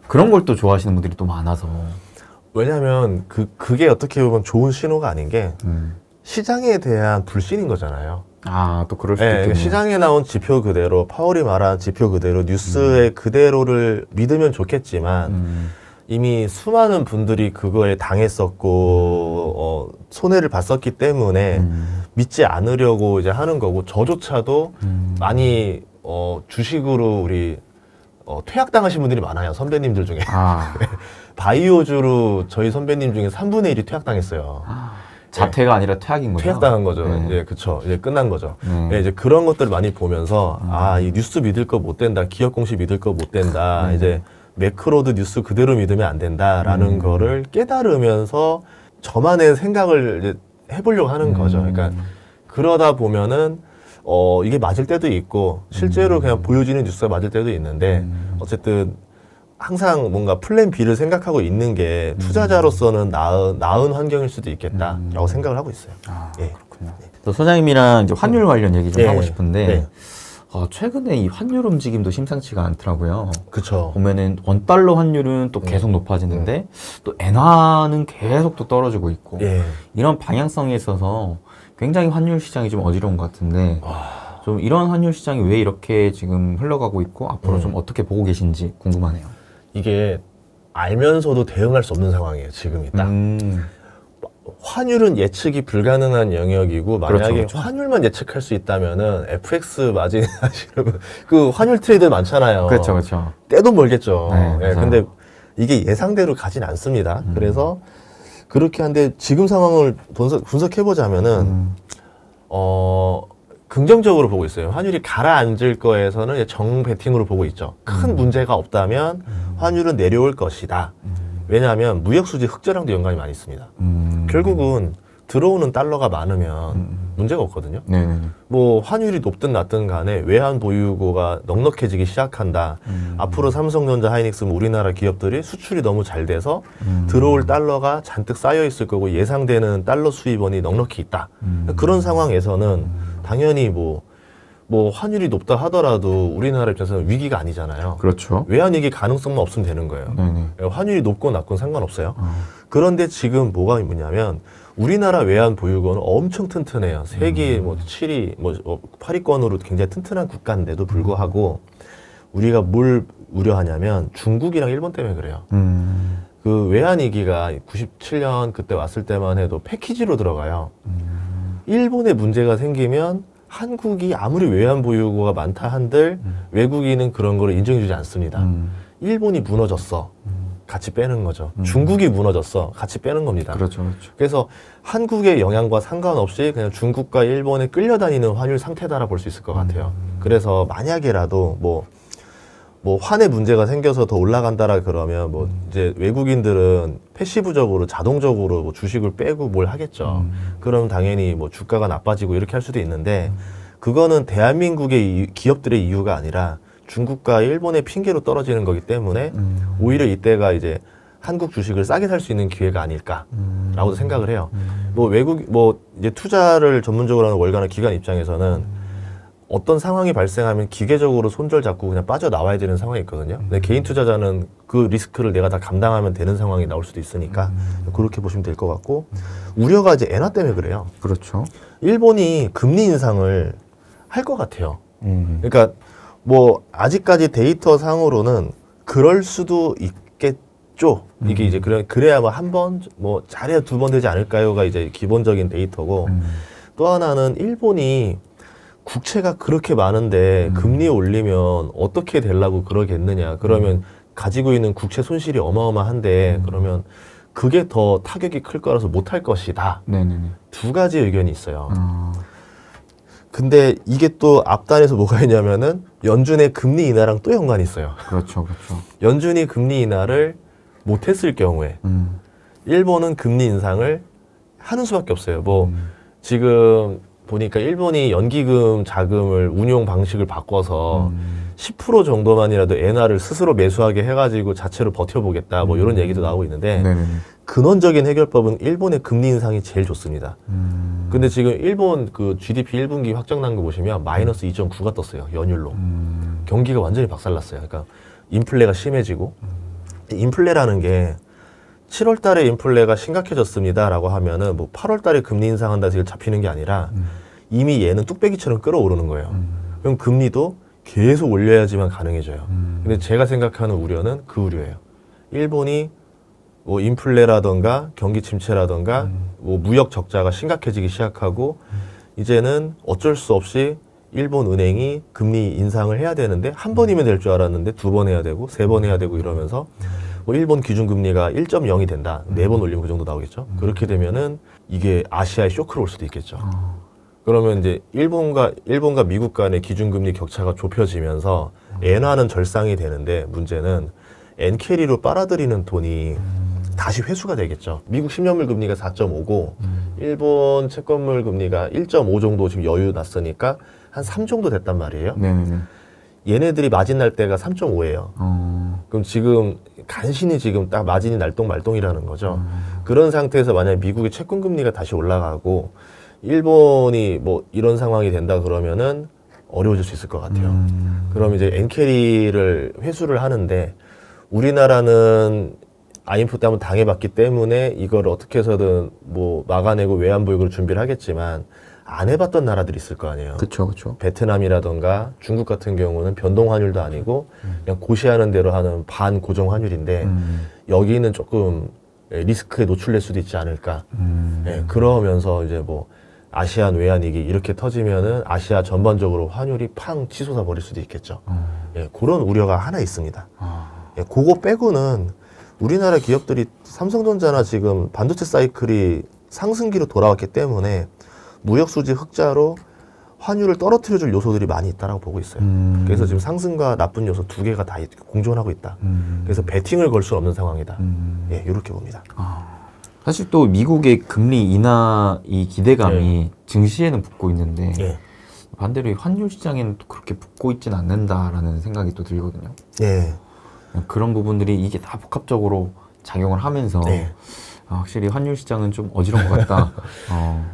그런 걸 또 좋아하시는 분들이 또 많아서. 왜냐하면 그게 어떻게 보면 좋은 신호가 아닌 게 시장에 대한 불신인 거잖아요. 또 그럴 수도 있겠네요. 시장에 나온 지표 그대로 파월이 말한 지표 그대로 뉴스의 그대로를 믿으면 좋겠지만 이미 수많은 분들이 그거에 당했었고 손해를 봤었기 때문에 믿지 않으려고 이제 하는 거고 저조차도 많이 주식으로 우리 퇴학당하신 분들이 많아요. 선배님들 중에. 바이오주로 저희 선배님 중에 3분의 1이 퇴학당했어요. 자퇴가 아니라 퇴학인 거죠? 퇴학당한 거죠. 이제 그쵸. 이제 끝난 거죠. 이제 그런 것들을 많이 보면서 이 뉴스 믿을 거 못 된다. 기업 공시 믿을 거 못 된다. 이제 매크로도 뉴스 그대로 믿으면 안 된다라는 거를 깨달으면서 저만의 생각을 이제 해보려고 하는 거죠. 그러니까 그러다 보면은 이게 맞을 때도 있고 실제로 그냥 보여지는 뉴스가 맞을 때도 있는데 어쨌든 항상 뭔가 플랜 B를 생각하고 있는 게 투자자로서는 나은 환경일 수도 있겠다라고 생각을 하고 있어요. 예. 그렇군요. 또 소장님이랑 이제 환율 관련 얘기 좀 네. 하고 싶은데 네. 최근에 이 환율 움직임도 심상치가 않더라고요. 그렇죠. 보면은 원달러 환율은 또 계속 높아지는데 또 엔화는 계속 또 떨어지고 있고 예. 이런 방향성에 있어서 굉장히 환율 시장이 좀 어지러운 것 같은데 좀 이런 환율 시장이 왜 이렇게 지금 흘러가고 있고 앞으로 좀 어떻게 보고 계신지 궁금하네요. 이게 알면서도 대응할 수 없는 상황이에요. 지금이 딱. 환율은 예측이 불가능한 영역이고 만약에 그렇죠. 환율만 예측할 수 있다면은 FX 마진 하시는 그 환율 트레이더 많잖아요. 그렇죠, 그렇죠. 때도 멀겠죠. 네, 예, 근데 이게 예상대로 가진 않습니다. 그래서 그렇게 한데 지금 상황을 분석해 보자면은 긍정적으로 보고 있어요. 환율이 가라앉을 거에서는 정 베팅으로 보고 있죠. 큰 문제가 없다면 환율은 내려올 것이다. 왜냐하면 무역 수지 흑자랑도 연관이 많이 있습니다. 결국은 들어오는 달러가 많으면 문제가 없거든요. 네네. 뭐 환율이 높든 낮든 간에 외환 보유고가 넉넉해지기 시작한다. 앞으로 삼성전자, 하이닉스, 우리나라 기업들이 수출이 너무 잘 돼서 들어올 달러가 잔뜩 쌓여 있을 거고 예상되는 달러 수입원이 넉넉히 있다. 그런 상황에서는 당연히 뭐 환율이 높다 하더라도 우리나라 입장에서는 위기가 아니잖아요. 그렇죠. 외환위기 가능성만 없으면 되는 거예요. 네네. 환율이 높고 낮고는 상관없어요. 그런데 지금 뭐가 뭐냐면 우리나라 외환 보유고는 엄청 튼튼해요. 세계 뭐 7위, 8위권으로 굉장히 튼튼한 국가인데도 불구하고 우리가 뭘 우려하냐면 중국이랑 일본 때문에 그래요. 그 외환위기가 97년 그때 왔을 때만 해도 패키지로 들어가요. 일본에 문제가 생기면 한국이 아무리 외환 보유고가 많다 한들 외국인은 그런 거를 인정해주지 않습니다. 일본이 무너졌어. 같이 빼는 거죠. 중국이 무너졌어. 같이 빼는 겁니다. 그렇죠, 그렇죠. 그래서 한국의 영향과 상관없이 그냥 중국과 일본에 끌려다니는 환율 상태다라 볼 수 있을 것 같아요. 그래서 만약에라도 뭐 환에 문제가 생겨서 더 올라간다라 그러면 뭐 이제 외국인들은 패시브적으로 자동적으로 뭐 주식을 빼고 뭘 하겠죠. 그럼 당연히 뭐 주가가 나빠지고 이렇게 할 수도 있는데 그거는 대한민국의 기업들의 이유가 아니라 중국과 일본의 핑계로 떨어지는 거기 때문에 오히려 이때가 이제 한국 주식을 싸게 살 수 있는 기회가 아닐까라고도 생각을 해요. 뭐 이제 투자를 전문적으로 하는 월가나 기관 입장에서는 어떤 상황이 발생하면 기계적으로 손절 잡고 그냥 빠져나와야 되는 상황이 있거든요. 근데 개인 투자자는 그 리스크를 내가 다 감당하면 되는 상황이 나올 수도 있으니까 그렇게 보시면 될 것 같고 우려가 이제 엔화 때문에 그래요. 그렇죠. 일본이 금리 인상을 할 것 같아요. 그러니까 뭐 아직까지 데이터 상으로는 그럴 수도 있겠죠. 이게 이제 그래야 뭐 한 번, 뭐 잘해야 두 번 되지 않을까요가 이제 기본적인 데이터고 또 하나는 일본이 국채가 그렇게 많은데 금리 올리면 어떻게 되려고 그러겠느냐. 그러면 가지고 있는 국채 손실이 어마어마한데 그러면 그게 더 타격이 클 거라서 못할 것이다. 네네네. 두 가지 의견이 있어요. 근데 이게 또 앞단에서 뭐가 있냐면은 연준의 금리 인하랑 또 연관이 있어요. 그렇죠, 그렇죠. 연준이 금리 인하를 못했을 경우에 일본은 금리 인상을 하는 수밖에 없어요. 뭐 지금 보니까 일본이 연기금 자금을 운용 방식을 바꿔서 10% 정도만이라도 엔화를 스스로 매수하게 해가지고 자체로 버텨보겠다 뭐 이런 얘기도 나오고 있는데 네네네. 근원적인 해결법은 일본의 금리 인상이 제일 좋습니다. 근데 지금 일본 그 GDP 1분기 확정난 거 보시면 마이너스 2.9가 떴어요. 연율로. 경기가 완전히 박살났어요. 그러니까 인플레가 심해지고 인플레라는 게 7월 달에 인플레가 심각해졌습니다라고 하면은 뭐 8월 달에 금리 인상한다 해서 잡히는 게 아니라 이미 얘는 뚝배기처럼 끌어오르는 거예요. 그럼 금리도 계속 올려야지만 가능해져요. 근데 제가 생각하는 우려는 그 우려예요. 일본이 뭐 인플레라던가 경기 침체라던가 뭐 무역 적자가 심각해지기 시작하고 이제는 어쩔 수 없이 일본 은행이 금리 인상을 해야 되는데 한 번이면 될 줄 알았는데 두 번 해야 되고 세 번 해야 되고 이러면서 뭐 일본 기준금리가 1.0이 된다. 4번 올리면 그 정도 나오겠죠. 그렇게 되면은 이게 아시아에 쇼크를 올 수도 있겠죠. 그러면 이제 일본과 미국 간의 기준금리 격차가 좁혀지면서 엔화는 절상이 되는데 문제는 엔캐리로 빨아들이는 돈이 다시 회수가 되겠죠. 미국 10년물 금리가 4.5고 일본 채권물 금리가 1.5 정도 지금 여유 났으니까 한 3 정도 됐단 말이에요. 네네네. 얘네들이 마진 날 때가 3.5예요. 그럼 지금 간신히 지금 딱 마진이 날똥말똥이라는 거죠. 그런 상태에서 만약에 미국의 채권 금리가 다시 올라가고 일본이 뭐 이런 상황이 된다 그러면은 어려워질 수 있을 것 같아요. 그럼 이제 엔캐리를 회수를 하는데 우리나라는 IMF 때 한번 당해봤기 때문에 이걸 어떻게 해서든 뭐 막아내고 외환보유고를 준비를 하겠지만 안 해봤던 나라들이 있을 거 아니에요. 그쵸, 그쵸. 베트남이라던가 중국 같은 경우는 변동 환율도 아니고 그냥 고시하는 대로 하는 반고정 환율인데 여기는 조금 리스크에 노출될 수도 있지 않을까. 예, 그러면서 이제 뭐 아시안 외환위기 이렇게 터지면은 아시아 전반적으로 환율이 팡 치솟아 버릴 수도 있겠죠. 예, 그런 우려가 하나 있습니다. 예, 그거 빼고는 우리나라 기업들이 삼성전자나 지금 반도체 사이클이 상승기로 돌아왔기 때문에 무역수지 흑자로 환율을 떨어뜨려줄 요소들이 많이 있다라고 보고 있어요. 그래서 지금 상승과 나쁜 요소 두 개가 다 공존하고 있다. 그래서 베팅을 걸 수 없는 상황이다. 예, 이렇게 봅니다. 사실 또 미국의 금리 인하 이 기대감이 증시에는 붙고 있는데 예. 반대로 이 환율 시장에는 또 그렇게 붙고 있지는 않는다라는 생각이 또 들거든요. 예. 그런 부분들이 이게 다 복합적으로 작용을 하면서 네. 확실히 환율 시장은 좀 어지러운 것 같다.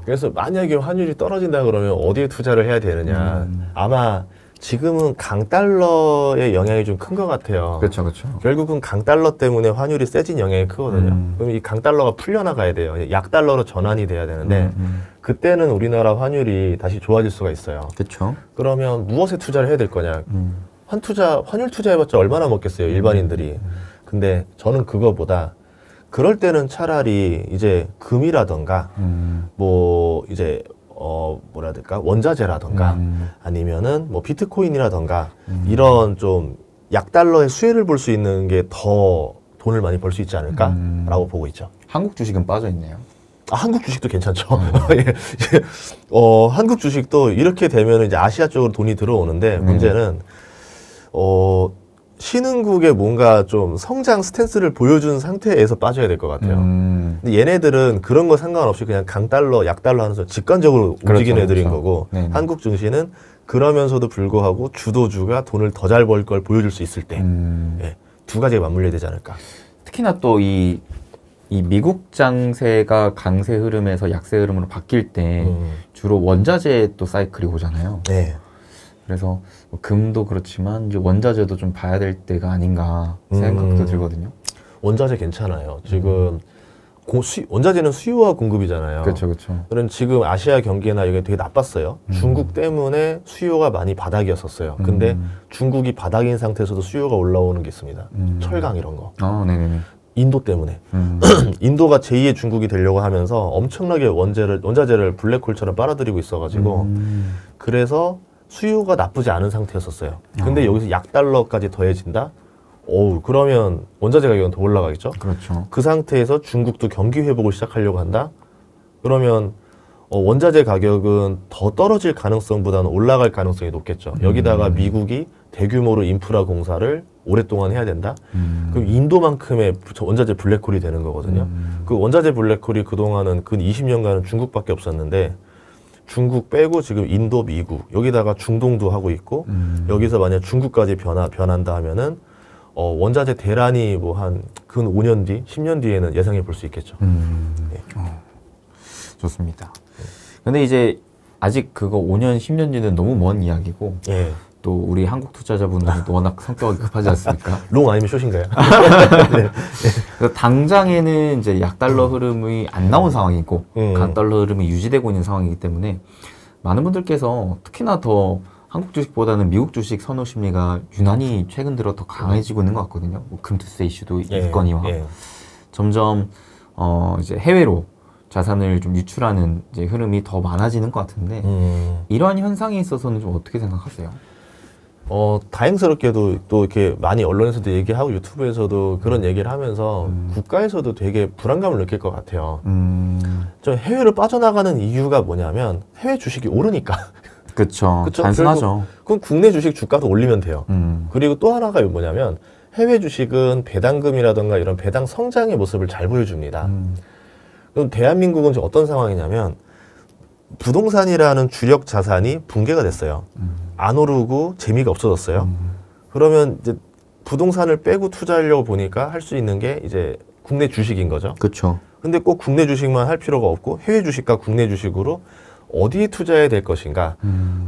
그래서 만약에 환율이 떨어진다 그러면 어디에 투자를 해야 되느냐. 아마 지금은 강달러의 영향이 좀 큰 것 같아요. 그렇죠, 그렇죠. 결국은 강달러 때문에 환율이 세진 영향이 크거든요. 그럼 이 강달러가 풀려나가야 돼요. 약달러로 전환이 돼야 되는데 그때는 우리나라 환율이 다시 좋아질 수가 있어요. 그렇죠. 그러면 무엇에 투자를 해야 될 거냐. 환율 투자해봤자 얼마나 먹겠어요, 일반인들이. 근데 저는 그거보다 그럴 때는 차라리 이제 금이라던가 뭐 이제 뭐라 해야 될까 원자재라던가 아니면은 뭐 비트코인이라던가 이런 좀 약달러의 수혜를 볼 수 있는 게 더 돈을 많이 벌 수 있지 않을까라고 보고 있죠. 한국 주식은 빠져 있네요. 아, 한국 주식도 괜찮죠. 예. 한국 주식도 이렇게 되면 이제 아시아 쪽으로 돈이 들어오는데 문제는 신흥국의 뭔가 좀 성장 스탠스를 보여준 상태에서 빠져야 될 것 같아요. 근데 얘네들은 그런 거 상관없이 그냥 강달러, 약달러 하면서 직관적으로 움직이는 애들인 그렇죠. 거고 네네. 한국 증시는 그러면서도 불구하고 주도주가 돈을 더 잘 벌 걸 보여줄 수 있을 때 예, 두 가지가 맞물려야 되지 않을까. 특히나 또 이 미국 장세가 강세 흐름에서 약세 흐름으로 바뀔 때 주로 원자재 또 사이클이 오잖아요. 네. 그래서 뭐 금도 그렇지만 이제 원자재도 좀 봐야 될 때가 아닌가 생각도 들거든요. 원자재 괜찮아요. 지금 원자재는 수요와 공급이잖아요. 그렇죠, 그렇죠. 그런 지금 아시아 경기나 이게 되게 나빴어요. 중국 때문에 수요가 많이 바닥이었었어요. 근데 중국이 바닥인 상태에서도 수요가 올라오는 게 있습니다. 철강 이런 거. 네네네. 인도 때문에. 인도가 제2의 중국이 되려고 하면서 엄청나게 원자재를 블랙홀처럼 빨아들이고 있어가지고 그래서 수요가 나쁘지 않은 상태였었어요. 근데 여기서 약달러까지 더해진다? 그러면 원자재 가격은 더 올라가겠죠? 그렇죠. 그 상태에서 중국도 경기 회복을 시작하려고 한다? 그러면 원자재 가격은 더 떨어질 가능성보다는 올라갈 가능성이 높겠죠. 여기다가 미국이 대규모로 인프라 공사를 오랫동안 해야 된다? 그럼 인도만큼의 원자재 블랙홀이 되는 거거든요. 그 원자재 블랙홀이 그동안은 근 20년간은 중국밖에 없었는데 중국 빼고 지금 인도, 미국 여기다가 중동도 하고 있고 여기서 만약 중국까지 변한다 하면은 원자재 대란이 뭐 한 근 5년 뒤, 10년 뒤에는 예상해 볼 수 있겠죠. 네. 좋습니다. 근데 이제 아직 그거 5년, 10년 뒤는 너무 먼 이야기고 예. 또 우리 한국 투자자분들은 또 워낙 성격이 급하지 않습니까? 롱 아니면 숏인가요? 네. 그래서 당장에는 이제 약달러 흐름이 안 나온 상황이고 강달러 흐름이 유지되고 있는 상황이기 때문에 많은 분들께서 특히나 더 한국 주식보다는 미국 주식 선호 심리가 유난히 최근 들어 더 강해지고 있는 것 같거든요. 뭐 금투세 이슈도 있거니와 점점 이제 해외로 자산을 좀 유출하는 이제 흐름이 더 많아지는 것 같은데 이러한 현상에 있어서는 좀 어떻게 생각하세요? 다행스럽게도 또 이렇게 많이 언론에서도 얘기하고 유튜브에서도 그런 얘기를 하면서 국가에서도 되게 불안감을 느낄 것 같아요. 저 해외로 빠져나가는 이유가 뭐냐면 해외 주식이 오르니까. 그쵸. 단순하죠. 그럼 국내 주식 주가도 올리면 돼요. 그리고 또 하나가 뭐냐면 해외 주식은 배당금이라든가 이런 배당 성장의 모습을 잘 보여줍니다. 그럼 대한민국은 지금 어떤 상황이냐면 부동산이라는 주력 자산이 붕괴가 됐어요. 안 오르고 재미가 없어졌어요. 그러면 이제 부동산을 빼고 투자하려고 보니까 할 수 있는 게 이제 국내 주식인 거죠. 그렇죠. 근데 꼭 국내 주식만 할 필요가 없고 해외 주식과 국내 주식으로 어디에 투자해야 될 것인가,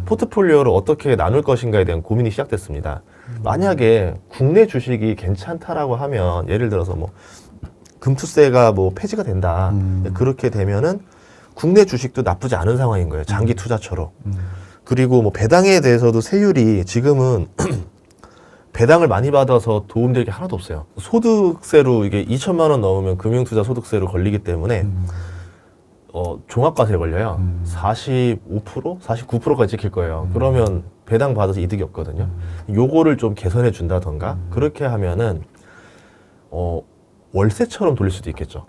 포트폴리오를 어떻게 나눌 것인가에 대한 고민이 시작됐습니다. 만약에 국내 주식이 괜찮다라고 하면 예를 들어서 뭐 금투세가 뭐 폐지가 된다. 그렇게 되면은 국내 주식도 나쁘지 않은 상황인 거예요. 장기 투자처로. 그리고 뭐 배당에 대해서도 세율이 지금은 배당을 많이 받아서 도움될 게 하나도 없어요. 소득세로 이게 2천만 원 넘으면 금융투자 소득세로 걸리기 때문에 종합과세에 걸려요. 45%? 49%까지 찍힐 거예요. 그러면 배당 받아서 이득이 없거든요. 요거를 좀 개선해 준다던가 그렇게 하면은 월세처럼 돌릴 수도 있겠죠.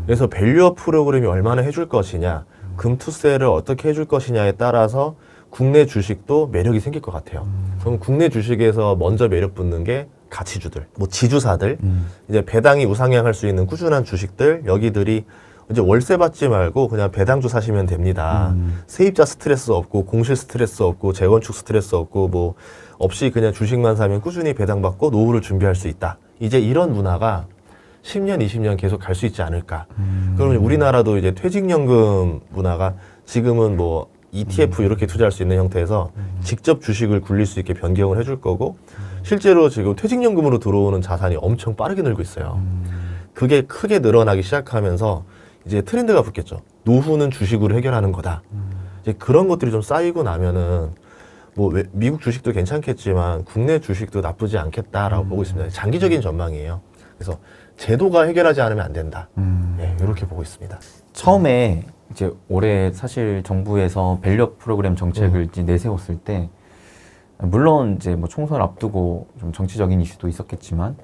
그래서 밸류업 프로그램이 얼마나 해줄 것이냐, 금투세를 어떻게 해줄 것이냐에 따라서 국내 주식도 매력이 생길 것 같아요. 그럼 국내 주식에서 먼저 매력 붙는 게 가치주들, 뭐 지주사들, 이제 배당이 우상향할 수 있는 꾸준한 주식들, 여기들이 이제 월세 받지 말고 그냥 배당주 사시면 됩니다. 세입자 스트레스 없고 공실 스트레스 없고 재건축 스트레스 없고 뭐 없이 그냥 주식만 사면 꾸준히 배당받고 노후를 준비할 수 있다. 이제 이런 문화가 10년, 20년 계속 갈 수 있지 않을까. 그러면 우리나라도 이제 퇴직연금 문화가 지금은 뭐 ETF 이렇게 투자할 수 있는 형태에서 직접 주식을 굴릴 수 있게 변경을 해줄 거고, 실제로 지금 퇴직연금으로 들어오는 자산이 엄청 빠르게 늘고 있어요. 그게 크게 늘어나기 시작하면서 이제 트렌드가 붙겠죠. 노후는 주식으로 해결하는 거다. 이제 그런 것들이 좀 쌓이고 나면은 뭐 미국 주식도 괜찮겠지만 국내 주식도 나쁘지 않겠다라고 보고 있습니다. 장기적인 전망이에요. 그래서 제도가 해결하지 않으면 안 된다. 네, 이렇게 보고 있습니다. 처음에 이제 올해 사실 정부에서 밸류업 프로그램 정책을 이제 내세웠을 때, 물론 이제 뭐 총선 앞두고 좀 정치적인 이슈도 있었겠지만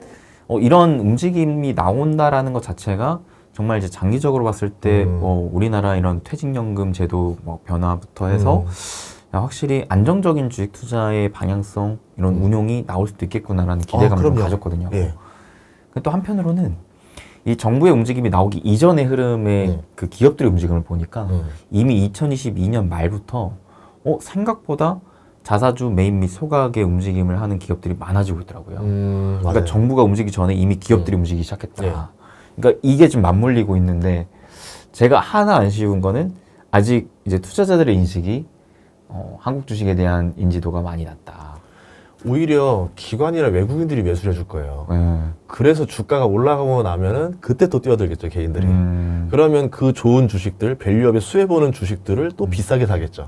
이런 움직임이 나온다라는 것 자체가 정말 이제 장기적으로 봤을 때 우리나라 이런 퇴직연금 제도 뭐 변화부터 해서 확실히 안정적인 주식 투자의 방향성, 이런 운용이 나올 수도 있겠구나라는 기대감을 좀 가졌거든요. 예. 또 한편으로는 이 정부의 움직임이 나오기 이전의 흐름의 그 기업들의 움직임을 보니까 이미 2022년 말부터 생각보다 자사주 매입 및 소각의 움직임을 하는 기업들이 많아지고 있더라고요. 그러니까 맞아요. 정부가 움직이기 전에 이미 기업들이 움직이기 시작했다. 네. 그러니까 이게 지금 맞물리고 있는데, 제가 하나 안 쉬운 거는 아직 이제 투자자들의 인식이 한국 주식에 대한 인지도가 많이 낮다. 오히려 기관이나 외국인들이 매수를 해줄 거예요. 그래서 주가가 올라가고 나면은 그때 또 뛰어들겠죠, 개인들이. 그러면 그 좋은 주식들, 밸류업에 수혜보는 주식들을 또 비싸게 사겠죠.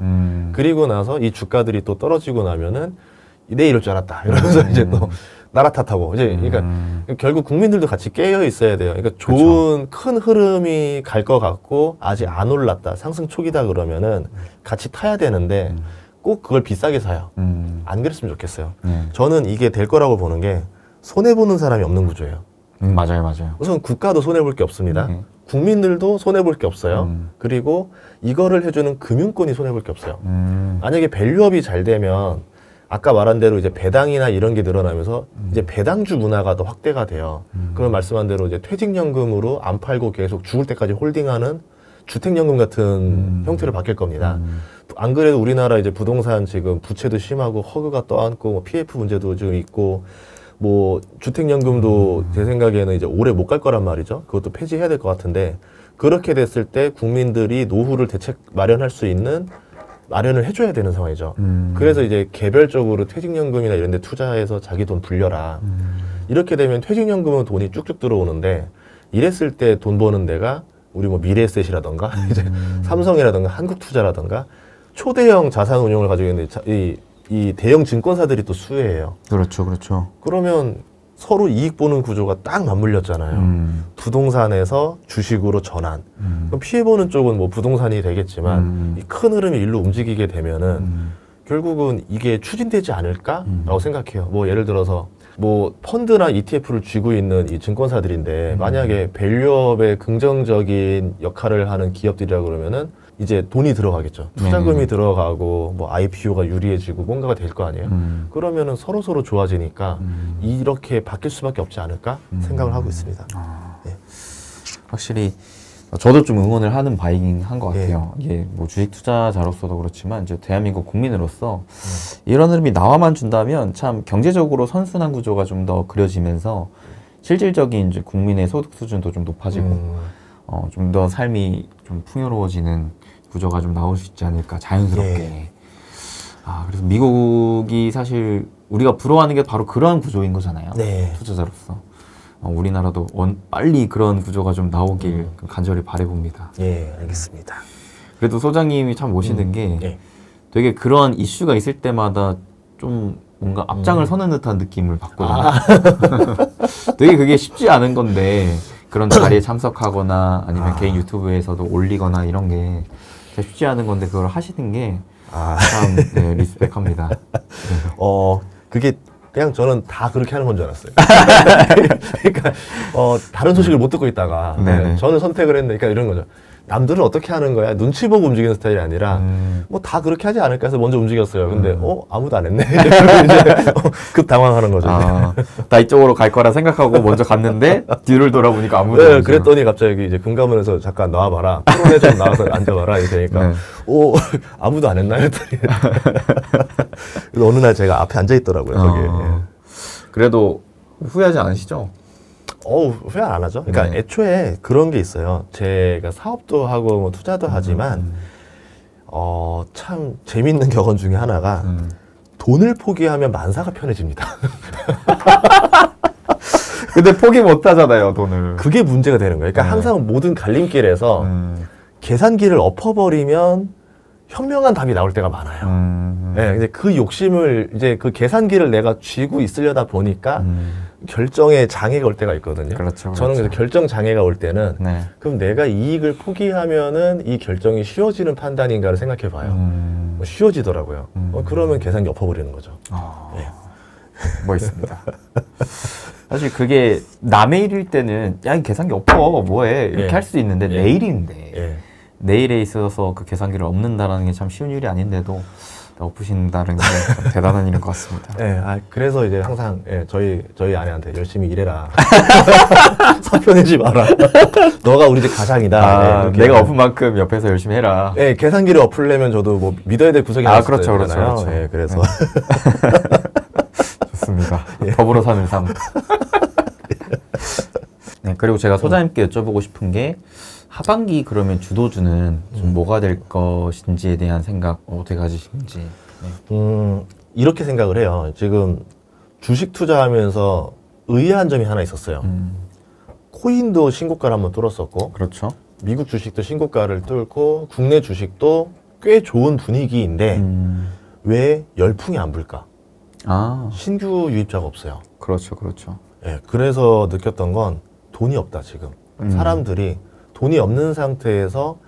그리고 나서 이 주가들이 또 떨어지고 나면은 내 이럴 줄 알았다. 이러면서 이제 또 나라 탓하고. 이제 그러니까 결국 국민들도 같이 깨어 있어야 돼요. 그러니까 좋은 큰 흐름이 갈 것 같고 아직 안 올랐다, 상승 초기다 그러면은 같이 타야 되는데 꼭 그걸 비싸게 사요. 안 그랬으면 좋겠어요. 저는 이게 될 거라고 보는 게 손해보는 사람이 없는 구조예요. 맞아요, 맞아요. 우선 국가도 손해볼 게 없습니다. 국민들도 손해볼 게 없어요. 그리고 이거를 해주는 금융권이 손해볼 게 없어요. 만약에 밸류업이 잘 되면 아까 말한 대로 이제 배당이나 이런 게 늘어나면서 이제 배당주 문화가 더 확대가 돼요. 그런 말씀한 대로 이제 퇴직연금으로 안 팔고 계속 죽을 때까지 홀딩하는 주택연금 같은 형태로 바뀔 겁니다. 안 그래도 우리나라 이제 부동산 지금 부채도 심하고 허그가 떠안고 뭐 PF 문제도 지금 있고 뭐 주택연금도 제 생각에는 이제 오래 못 갈 거란 말이죠. 그것도 폐지해야 될 것 같은데, 그렇게 됐을 때 국민들이 노후를 대책 마련할 수 있는 마련을 해줘야 되는 상황이죠. 그래서 이제 개별적으로 퇴직연금이나 이런 데 투자해서 자기 돈 불려라. 이렇게 되면 퇴직연금은 돈이 쭉쭉 들어오는데, 이랬을 때 돈 버는 데가 우리 뭐 미래에셋이라던가 이제 삼성이라던가 한국투자라던가 초대형 자산 운용을 가지고 있는데 이 대형 증권사들이 또 수혜해요. 그렇죠, 그렇죠. 그러면 서로 이익 보는 구조가 딱 맞물렸잖아요. 부동산에서 주식으로 전환. 그럼 피해보는 쪽은 뭐 부동산이 되겠지만 이 큰 흐름이 일로 움직이게 되면은 결국은 이게 추진되지 않을까라고 생각해요. 뭐 예를 들어서 뭐 펀드나 ETF를 쥐고 있는 이 증권사들인데 만약에 밸류업에 긍정적인 역할을 하는 기업들이라 그러면은 이제 돈이 들어가겠죠. 투자금이 들어가고 뭐 IPO가 유리해지고 뭔가가 될 거 아니에요. 그러면은 서로 좋아지니까 이렇게 바뀔 수밖에 없지 않을까 생각을 하고 있습니다. 예. 확실히 저도 좀 응원을 하는 바이긴 한 것 같아요. 이게 뭐 주식 투자자로서도 그렇지만 이제 대한민국 국민으로서 이런 흐름이 나와만 준다면 참 경제적으로 선순환 구조가 좀 더 그려지면서 실질적인 이제 국민의 소득 수준도 좀 높아지고 좀 더 삶이 좀 풍요로워지는 구조가 좀 나올 수 있지 않을까 자연스럽게. 그래서 미국이 사실 우리가 부러워하는 게 바로 그러한 구조인 거잖아요. 네. 투자자로서. 우리나라도 빨리 그런 구조가 좀 나오길 간절히 바라봅니다. 예, 알겠습니다. 그래도 소장님이 참 멋있는 게 되게 그런 이슈가 있을 때마다 좀 뭔가 앞장을 서는 듯한 느낌을 받거든요. 되게 그게 쉽지 않은 건데 그런 자리에 참석하거나 아니면 개인 유튜브에서도 올리거나 이런 게 쉽지 않은 건데 그걸 하시는 게 참 리스펙합니다. 그게 그냥 저는 다 그렇게 하는 건 줄 알았어요. 그러니까 다른 소식을 못 듣고 있다가 저는 선택을 했네. 그러니까 이런 거죠. 남들은 어떻게 하는 거야? 눈치 보고 움직이는 스타일이 아니라 뭐 다 그렇게 하지 않을까 해서 먼저 움직였어요. 근데 아무도 안 했네. 이제 급 당황하는 거죠. 나 이쪽으로 갈 거라 생각하고 먼저 갔는데 뒤를 돌아보니까 아무도 네, 그랬더니 갑자기 이제 금감원에서 잠깐 나와봐라. 토론회 좀 나와서 앉아봐라. 이렇게 되니까 아무도 안 했나 했더니 그래서 어느 날 제가 앞에 앉아 있더라고요. 거기에. 그래도 후회하지 않으시죠? 후회 안 하죠. 그러니까 애초에 그런 게 있어요. 제가 사업도 하고 뭐 투자도 하지만 참 재밌는 격언 중에 하나가 돈을 포기하면 만사가 편해집니다. 근데 포기 못 하잖아요, 돈을. 그게 문제가 되는 거예요. 그러니까 항상 모든 갈림길에서 계산기를 엎어버리면 현명한 답이 나올 때가 많아요. 네, 이제 그 욕심을 이제 그 계산기를 내가 쥐고 있으려다 보니까 결정에 장애가 올 때가 있거든요. 그렇죠. 저는 그래서 결정 장애가 올 때는 그럼 내가 이익을 포기하면은 이 결정이 쉬워지는 판단인가를 생각해 봐요. 쉬워지더라고요. 그러면 계산기 엎어버리는 거죠. 네. 멋있습니다. 사실 그게 남의 일일 때는 야, 이 계산기 엎어 뭐해 이렇게 할 수 있는데 내 일인데 내 일에 있어서 그 계산기를 엎는다라는 게 참 쉬운 일이 아닌데도 엎으신다는 게 대단한 일인 것 같습니다. 네, 그래서 이제 항상 저희 아내한테 열심히 일해라. 사표 내지 마라. 너가 우리 집 가장이다. 내가 엎은 만큼 옆에서 열심히 해라. 네, 계산기를 엎으려면 저도 뭐 믿어야 될 구석이 있잖아요. 그렇죠. 네, 그래서 좋습니다. 더불어 사는 삶. 네, 그리고 제가 소장님께 여쭤보고 싶은 게 하반기 그러면 주도주는 좀 뭐가 될 것인지에 대한 생각 어떻게 가지시는지. 이렇게 생각을 해요. 지금 주식 투자하면서 의아한 점이 하나 있었어요. 코인도 신고가를 한번 뚫었었고, 그렇죠. 미국 주식도 신고가를 뚫고 국내 주식도 꽤 좋은 분위기인데 왜 열풍이 안 불까? 신규 유입자가 없어요. 그렇죠. 네, 그래서 느꼈던 건 돈이 없다 지금. 사람들이 돈이 없는 상태에서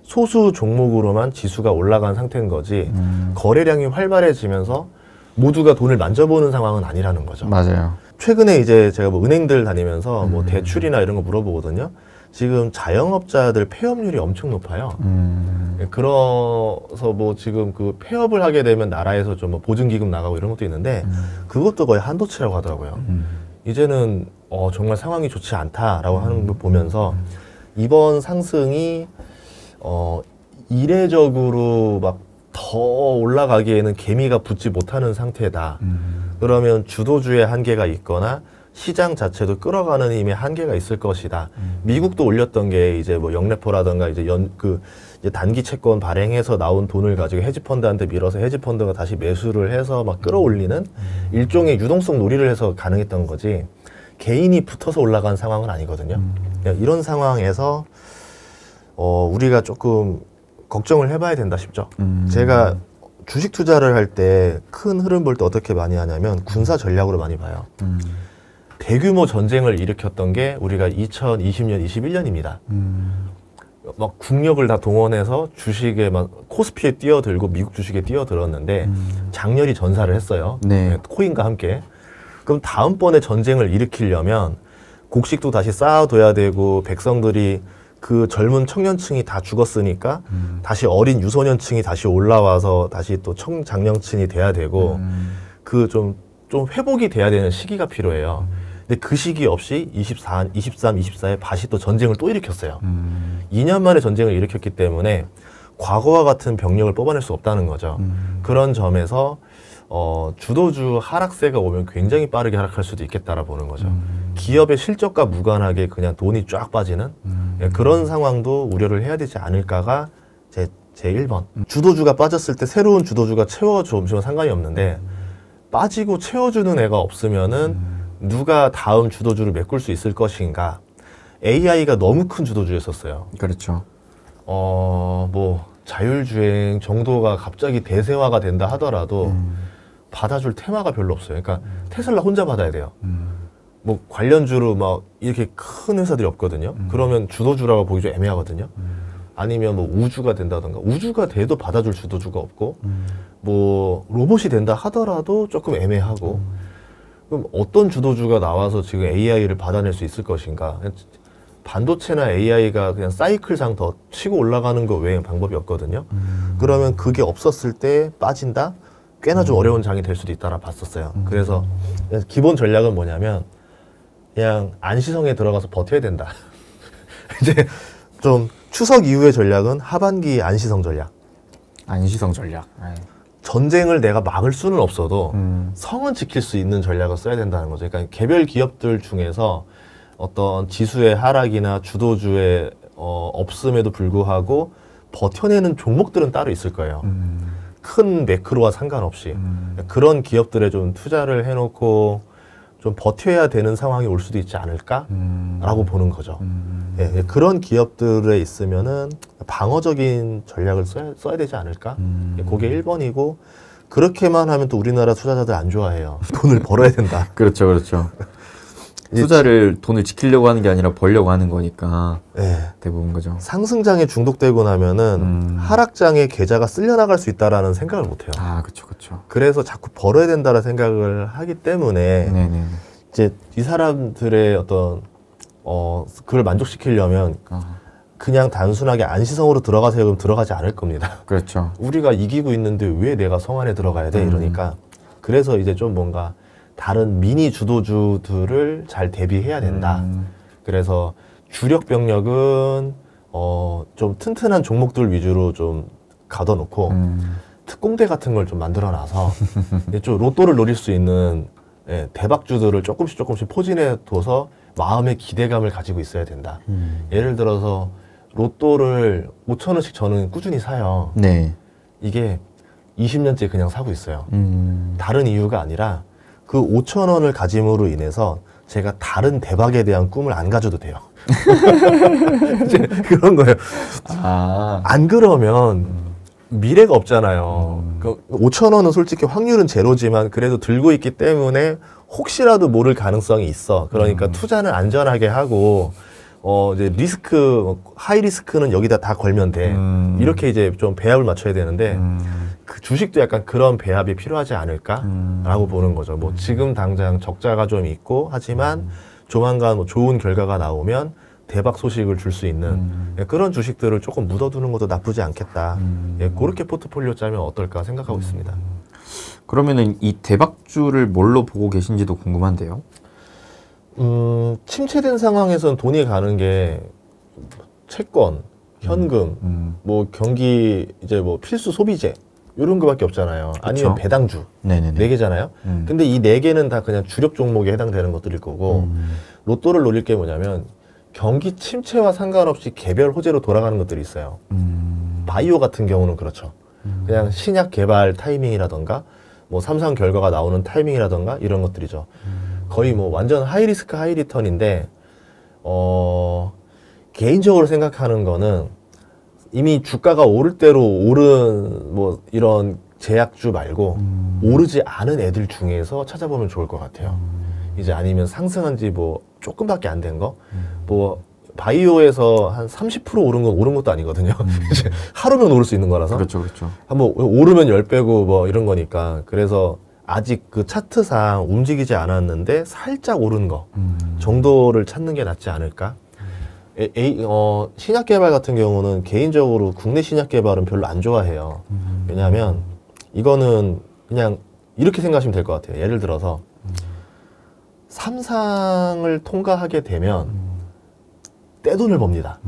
소수 종목으로만 지수가 올라간 상태인 거지 거래량이 활발해지면서 모두가 돈을 만져보는 상황은 아니라는 거죠. 맞아요. 최근에 이제 제가 뭐 은행들 다니면서 뭐 대출이나 이런 거 물어보거든요. 지금 자영업자들 폐업률이 엄청 높아요. 그래서 뭐 지금 그 폐업을 하게 되면 나라에서 좀 뭐 보증기금 나가고 이런 것도 있는데 그것도 거의 한도치라고 하더라고요. 이제는 정말 상황이 좋지 않다라고 하는 걸 보면서 이번 상승이 이례적으로 막 더 올라가기에는 개미가 붙지 못하는 상태다. 그러면 주도주의 한계가 있거나 시장 자체도 끌어가는 힘의 한계가 있을 것이다. 미국도 올렸던 게 이제 뭐 영래포라든가 이제 이제 단기 채권 발행해서 나온 돈을 가지고 헤지펀드한테 밀어서 헤지펀드가 다시 매수를 해서 막 끌어올리는 일종의 유동성 놀이를 해서 가능했던 거지. 개인이 붙어서 올라간 상황은 아니거든요. 이런 상황에서 우리가 조금 걱정을 해봐야 된다 싶죠. 제가 주식 투자를 할 때 큰 흐름 볼 때 어떻게 많이 하냐면 군사 전략으로 많이 봐요. 대규모 전쟁을 일으켰던 게 우리가 2020년, 21년입니다. 막 국력을 다 동원해서 주식에 막 코스피에 뛰어들고 미국 주식에 뛰어들었는데 장렬히 전사를 했어요. 코인과 함께. 그럼 다음번에 전쟁을 일으키려면 곡식도 다시 쌓아둬야 되고 백성들이 그 젊은 청년층이 다 죽었으니까 다시 어린 유소년층이 다시 올라와서 다시 또 청장년층이 돼야 되고 그 좀 회복이 돼야 되는 시기가 필요해요. 근데 그 시기 없이 23, 24에 다시 또 전쟁을 또 일으켰어요. 2년 만에 전쟁을 일으켰기 때문에 과거와 같은 병력을 뽑아낼 수 없다는 거죠. 그런 점에서 주도주 하락세가 오면 굉장히 빠르게 하락할 수도 있겠다라 보는 거죠. 기업의 실적과 무관하게 그냥 돈이 쫙 빠지는 그런 상황도 우려를 해야 되지 않을까가 제 1번. 주도주가 빠졌을 때 새로운 주도주가 채워주면 상관이 없는데 빠지고 채워주는 애가 없으면은 누가 다음 주도주를 메꿀 수 있을 것인가. AI가 너무 큰 주도주였었어요. 그렇죠. 뭐 자율주행 정도가 갑자기 대세화가 된다 하더라도 받아줄 테마가 별로 없어요. 그러니까 테슬라 혼자 받아야 돼요. 뭐 관련주로 막 이렇게 큰 회사들이 없거든요. 그러면 주도주라고 보기 좀 애매하거든요. 아니면 뭐 우주가 된다던가 우주가 돼도 받아줄 주도주가 없고 뭐 로봇이 된다 하더라도 조금 애매하고 그럼 어떤 주도주가 나와서 지금 AI를 받아낼 수 있을 것인가. 반도체나 AI가 그냥 사이클상 더 치고 올라가는 거 외에 방법이 없거든요. 그러면 그게 없었을 때 빠진다? 꽤나 좀 어려운 장이 될 수도 있다라 봤었어요. 그래서 기본 전략은 뭐냐면 그냥 안시성에 들어가서 버텨야 된다. 이제 좀 추석 이후의 전략은 하반기 안시성 전략. 안시성 전략. 전쟁을 내가 막을 수는 없어도 성은 지킬 수 있는 전략을 써야 된다는 거죠. 그러니까 개별 기업들 중에서 어떤 지수의 하락이나 주도주의 없음에도 불구하고 버텨내는 종목들은 따로 있을 거예요. 큰 매크로와 상관없이 그런 기업들에 좀 투자를 해놓고 좀 버텨야 되는 상황이 올 수도 있지 않을까라고 보는 거죠. 예, 그런 기업들에 있으면은 방어적인 전략을 써야 되지 않을까? 예, 그게 1번이고 그렇게만 하면 또 우리나라 투자자들 안 좋아해요. 돈을 벌어야 된다. 그렇죠, 그렇죠. 투자를 돈을 지키려고 하는 게 아니라 벌려고 하는 거니까 예. 대부분 거죠. 상승장에 중독되고 나면은 하락장에 계좌가 쓸려나갈 수 있다라는 생각을 못 해요. 아, 그렇죠, 그렇죠. 그래서 자꾸 벌어야 된다라는 생각을 하기 때문에 네네. 이제 이 사람들의 어떤 그걸 만족시키려면 그냥 단순하게 안시성으로 들어가세요 그럼 들어가지 않을 겁니다. 그렇죠. 우리가 이기고 있는데 왜 내가 성 안에 들어가야 돼 이러니까 그래서 이제 좀 뭔가 다른 미니 주도주들을 잘 대비해야 된다. 그래서 주력 병력은 좀 튼튼한 종목들 위주로 좀 가둬놓고 특공대 같은 걸 좀 만들어놔서 좀 로또를 노릴 수 있는 대박주들을 조금씩 포진해 둬서 마음의 기대감을 가지고 있어야 된다. 예를 들어서 로또를 5,000원씩 저는 꾸준히 사요. 네. 이게 20년째 그냥 사고 있어요. 다른 이유가 아니라 그 5,000원을 가짐으로 인해서 제가 다른 대박에 대한 꿈을 안 가져도 돼요. 이제 그런 거예요. 안 그러면 미래가 없잖아요. 5,000원은 솔직히 확률은 제로지만 그래도 들고 있기 때문에 혹시라도 모를 가능성이 있어. 그러니까 투자는 안전하게 하고 이제 하이 리스크는 여기다 다 걸면 돼. 이렇게 이제 좀 배합을 맞춰야 되는데 그 주식도 약간 그런 배합이 필요하지 않을까라고 보는 거죠. 뭐 지금 당장 적자가 좀 있고 하지만 조만간 뭐 좋은 결과가 나오면 대박 소식을 줄 수 있는 그런 주식들을 조금 묻어두는 것도 나쁘지 않겠다. 그렇게 포트폴리오 짜면 어떨까 생각하고 있습니다. 그러면은 이 대박주를 뭘로 보고 계신지도 궁금한데요. 침체된 상황에서는 돈이 가는 게 채권, 현금, 뭐 경기 이제 뭐 필수 소비재 이런 거밖에 없잖아요. 아니면 그쵸? 배당주 네네네. 4개잖아요. 근데 이 4개는 다 그냥 주력 종목에 해당되는 것들일 거고 로또를 노릴 게 뭐냐면 경기 침체와 상관없이 개별 호재로 돌아가는 것들이 있어요. 바이오 같은 경우는 그렇죠. 그냥 신약 개발 타이밍이라던가 뭐 삼성 결과가 나오는 타이밍이라던가 이런 것들이죠. 거의 뭐 완전 하이리스크 하이리턴인데 개인적으로 생각하는 거는 이미 주가가 오를 대로 오른 뭐 이런 제약주 말고 오르지 않은 애들 중에서 찾아보면 좋을 것 같아요. 이제 아니면 상승한 지 뭐 조금밖에 안 된 거, 뭐 바이오에서 한 30% 오른 건 오른 것도 아니거든요. 이제 하루면 오를 수 있는 거라서. 그렇죠, 그렇죠. 한번 오르면 10배고 뭐 이런 거니까. 그래서 아직 그 차트상 움직이지 않았는데 살짝 오른 거 정도를 찾는 게 낫지 않을까? 신약 개발 같은 경우는 개인적으로 국내 신약 개발은 별로 안 좋아해요. 왜냐하면 이거는 그냥 이렇게 생각하시면 될 것 같아요. 예를 들어서 3상을 통과하게 되면 떼돈을 법니다.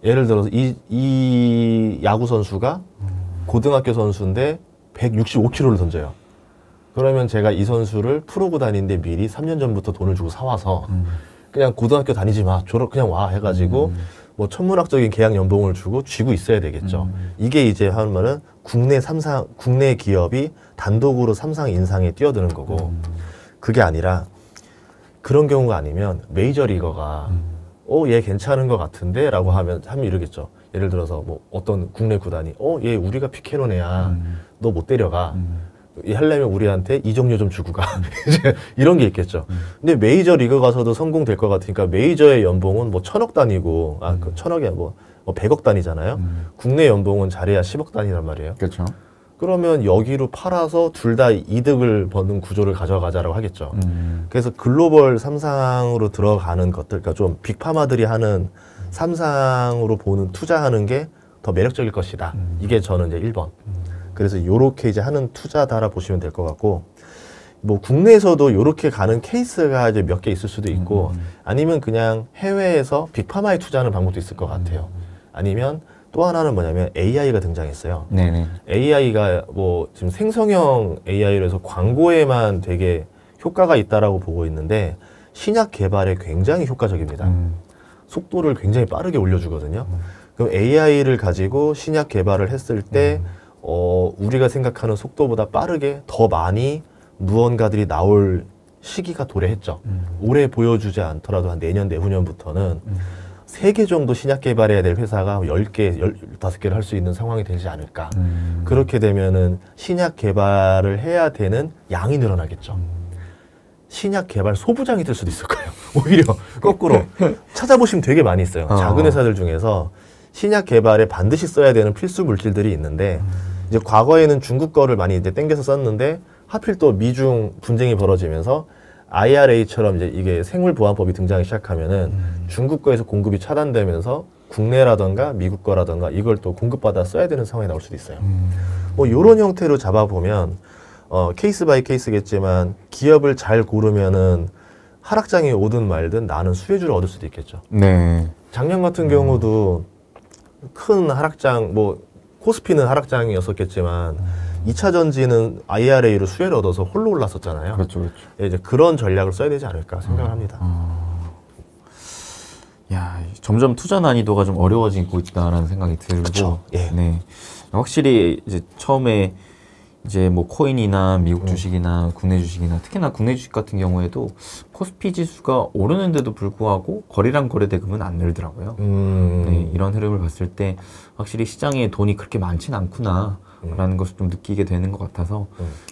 예를 들어서 이 야구 선수가 고등학교 선수인데 165kg를 던져요. 그러면 제가 이 선수를 프로고 다니는데 미리 3년 전부터 돈을 주고 사와서 그냥 고등학교 다니지 마, 졸업 그냥 와 해가지고 뭐 천문학적인 계약 연봉을 주고 쥐고 있어야 되겠죠. 이게 이제 하는 말은 국내 기업이 단독으로 3상 인상에 뛰어드는 거고, 그게 아니라 그런 경우가 아니면 메이저리거가 얘 괜찮은 것 같은데 라고 하면 이러겠죠. 예를 들어서 뭐 어떤 국내 구단이 얘 우리가 픽해놓은 애야, 너 못 데려가, 하려면 우리한테 이적료 좀 주고 가. 이제 이런 게 있겠죠. 근데 메이저 리그 가서도 성공될 것 같으니까 메이저의 연봉은 뭐 1000억 단위고, 그 1000억이 뭐 100억 단위잖아요. 국내 연봉은 잘해야 10억 단위란 말이에요. 그렇죠. 그러면 여기로 팔아서 둘 다 이득을 버는 구조를 가져가자라고 하겠죠. 그래서 글로벌 3상으로 들어가는 것들, 그러니까 좀 빅파마들이 하는 3상으로 보는 투자하는 게 더 매력적일 것이다. 이게 저는 이제 1번. 그래서 요렇게 이제 하는 투자다라 보시면 될 것 같고, 뭐 국내에서도 요렇게 가는 케이스가 이제 몇 개 있을 수도 있고, 아니면 그냥 해외에서 빅파마에 투자하는 방법도 있을 것 같아요. 아니면 또 하나는 뭐냐면 AI가 등장했어요. 네네. AI가 뭐 지금 생성형 AI로 해서 광고에만 되게 효과가 있다라고 보고 있는데, 신약 개발에 굉장히 효과적입니다. 속도를 굉장히 빠르게 올려주거든요. 그럼 AI를 가지고 신약 개발을 했을 때 우리가 생각하는 속도보다 빠르게 더 많이 무언가들이 나올 시기가 도래했죠. 올해 보여주지 않더라도 한 내년, 내후년부터는 3개 정도 신약 개발해야 될 회사가 10개, 15개를 할 수 있는 상황이 되지 않을까. 그렇게 되면은 신약 개발을 해야 되는 양이 늘어나겠죠. 신약 개발 소부장이 될 수도 있을 거예요. 오히려 거꾸로 찾아보시면 되게 많이 있어요. 작은 회사들 중에서 신약 개발에 반드시 써야 되는 필수 물질들이 있는데, 이제 과거에는 중국 거를 많이 이제 땡겨서 썼는데, 하필 또 미중 분쟁이 벌어지면서 IRA처럼 이제 이게 생물보안법이 등장하기 시작하면은 중국 거에서 공급이 차단되면서 국내라던가 미국 거라던가 이걸 또 공급받아 써야 되는 상황이 나올 수도 있어요. 뭐 요런 형태로 잡아보면 케이스 바이 케이스겠지만 기업을 잘 고르면은 하락장이 오든 말든 나는 수혜주를 얻을 수도 있겠죠. 네. 작년 같은 경우도 큰 하락장, 뭐 코스피는 하락장이었었겠지만 2차 전지는 IRA로 수혜를 얻어서 홀로 올랐었잖아요. 그렇죠, 그렇죠. 이제 그런 전략을 써야 되지 않을까 생각을 합니다. 야, 점점 투자 난이도가 좀 어려워지고 있다라는 생각이 들고, 그쵸. 예. 네, 확실히 이제 처음에 이제 뭐 코인이나 미국 주식이나 국내 주식이나 특히나 국내 주식 같은 경우에도 코스피 지수가 오르는데도 불구하고 거래량 거래 대금은 안 늘더라고요. 네, 이런 흐름을 봤을 때 확실히 시장에 돈이 그렇게 많진 않구나 라는 것을 좀 느끼게 되는 것 같아서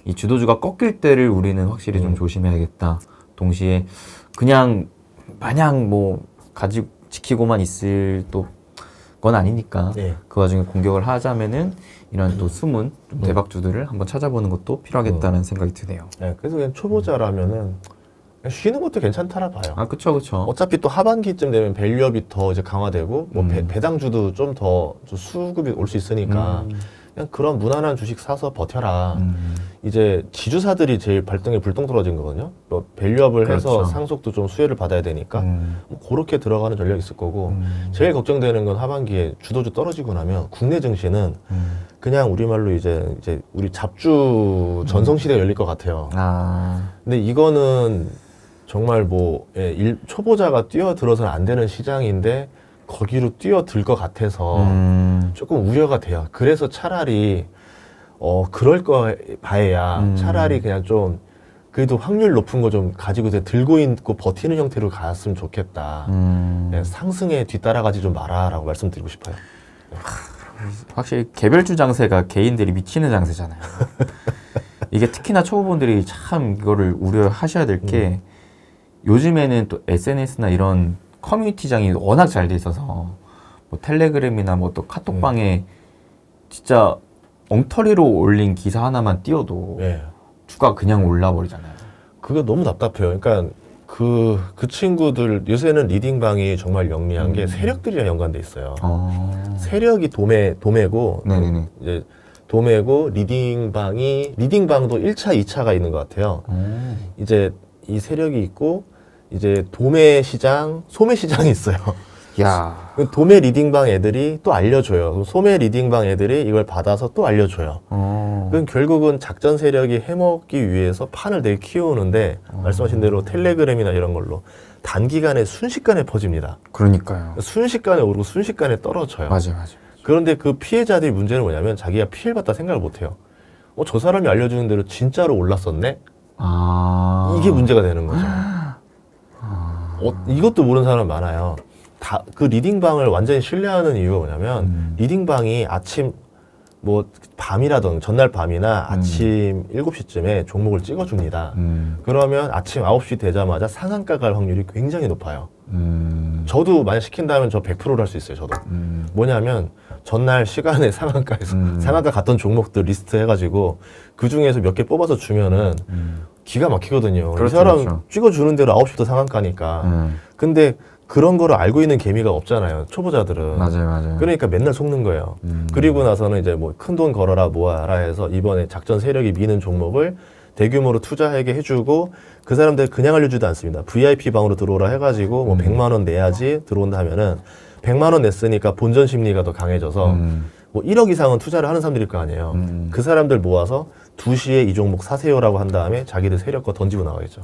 이 주도주가 꺾일 때를 우리는 확실히 좀 조심해야겠다. 동시에 그냥 마냥 뭐 가지고 지키고만 있을 또 건 아니니까 네. 그 와중에 공격을 하자면은 이런 또 숨은 좀 대박주들을 한번 찾아보는 것도 필요하겠다는 생각이 드네요. 네, 그래서 그냥 초보자라면은 그냥 쉬는 것도 괜찮다라 봐요. 아, 그쵸, 그쵸. 어차피 또 하반기쯤 되면 밸류업이 더 이제 강화되고 뭐 배당주도 좀 더 수급이 올 수 있으니까 그냥 그런 무난한 주식 사서 버텨라. 이제 지주사들이 제일 발등에 불똥 떨어진 거거든요. 뭐 밸류업을 그렇죠. 해서 상속도 좀 수혜를 받아야 되니까 뭐 그렇게 들어가는 전략이 있을 거고, 제일 걱정되는 건 하반기에 주도주 떨어지고 나면 국내 증시는 그냥 우리말로 이제 우리 잡주 전성시대가 열릴 것 같아요. 아, 근데 이거는 정말 뭐 초보자가 뛰어들어서는 안 되는 시장인데 거기로 뛰어들 것 같아서 조금 우려가 돼요. 그래서 차라리 그럴 거 바에야 차라리 그냥 좀 그래도 확률 높은 거 좀 가지고 들고 있고 버티는 형태로 갔으면 좋겠다. 네, 상승에 뒤따라가지 좀 마라라고 말씀드리고 싶어요. 확실히 개별주 장세가 개인들이 미치는 장세잖아요. 이게 특히나 초보분들이 참 이거를 우려하셔야 될 게 요즘에는 또 SNS나 이런 커뮤니티장이 워낙 잘 돼 있어서 뭐 텔레그램이나 뭐 또 카톡방에 진짜 엉터리로 올린 기사 하나만 띄워도 네. 주가 그냥 올라버리잖아요. 그거 너무 답답해요. 그러니까 그 친구들 요새는 리딩방이 정말 영리한 게 세력들이랑 연관돼 있어요. 세력이 도매고 네네네. 이제 도매고 리딩방도 1차, 2차가 있는 것 같아요. 이제 이 세력이 있고 이제 도매 시장, 소매 시장이 있어요. 야. 도매 리딩방 애들이 또 알려줘요. 그럼 소매 리딩방 애들이 이걸 받아서 또 알려줘요. 그럼 결국은 작전 세력이 해먹기 위해서 판을 되게 키우는데 말씀하신 대로 텔레그램이나 이런 걸로 단기간에 순식간에 퍼집니다. 그러니까요. 순식간에 오르고 순식간에 떨어져요. 맞아요. 그런데 그 피해자들이 문제는 뭐냐면 자기가 피해를 봤다 생각을 못해요. 저 사람이 알려주는 대로 진짜로 올랐었네? 이게 문제가 되는 거죠. 이것도 모르는 사람 많아요. 그 리딩방을 완전히 신뢰하는 이유가 뭐냐면 리딩방이 아침 밤이라든 전날 밤이나 아침 7시쯤에 종목을 찍어줍니다. 그러면 아침 9시 되자마자 상한가 갈 확률이 굉장히 높아요. 저도 만약 시킨다면 저 100%를 할 수 있어요. 저도. 뭐냐면 전날 시간에 상한가에서 상한가 갔던 종목들 리스트 해가지고 그 중에서 몇 개 뽑아서 주면은 기가 막히거든요. 그렇죠, 이 사람 그렇죠. 찍어주는 대로 9시부터 상한가니까. 근데 그런 거를 알고 있는 개미가 없잖아요. 초보자들은. 맞아요. 그러니까 맨날 속는 거예요. 그리고 나서는 이제 큰 돈 걸어라 뭐하라 해서 이번에 작전 세력이 미는 종목을 대규모로 투자하게 해주고 그 사람들 그냥 알려주지도 않습니다. VIP 방으로 들어오라 해가지고 100만 원 내야지 들어온다 하면은 100만 원 냈으니까 본전 심리가 더 강해져서 1억 이상은 투자를 하는 사람들일 거 아니에요. 그 사람들 모아서 2시에 이 종목 사세요라고 한 다음에 자기들 세력 거 던지고 나가겠죠.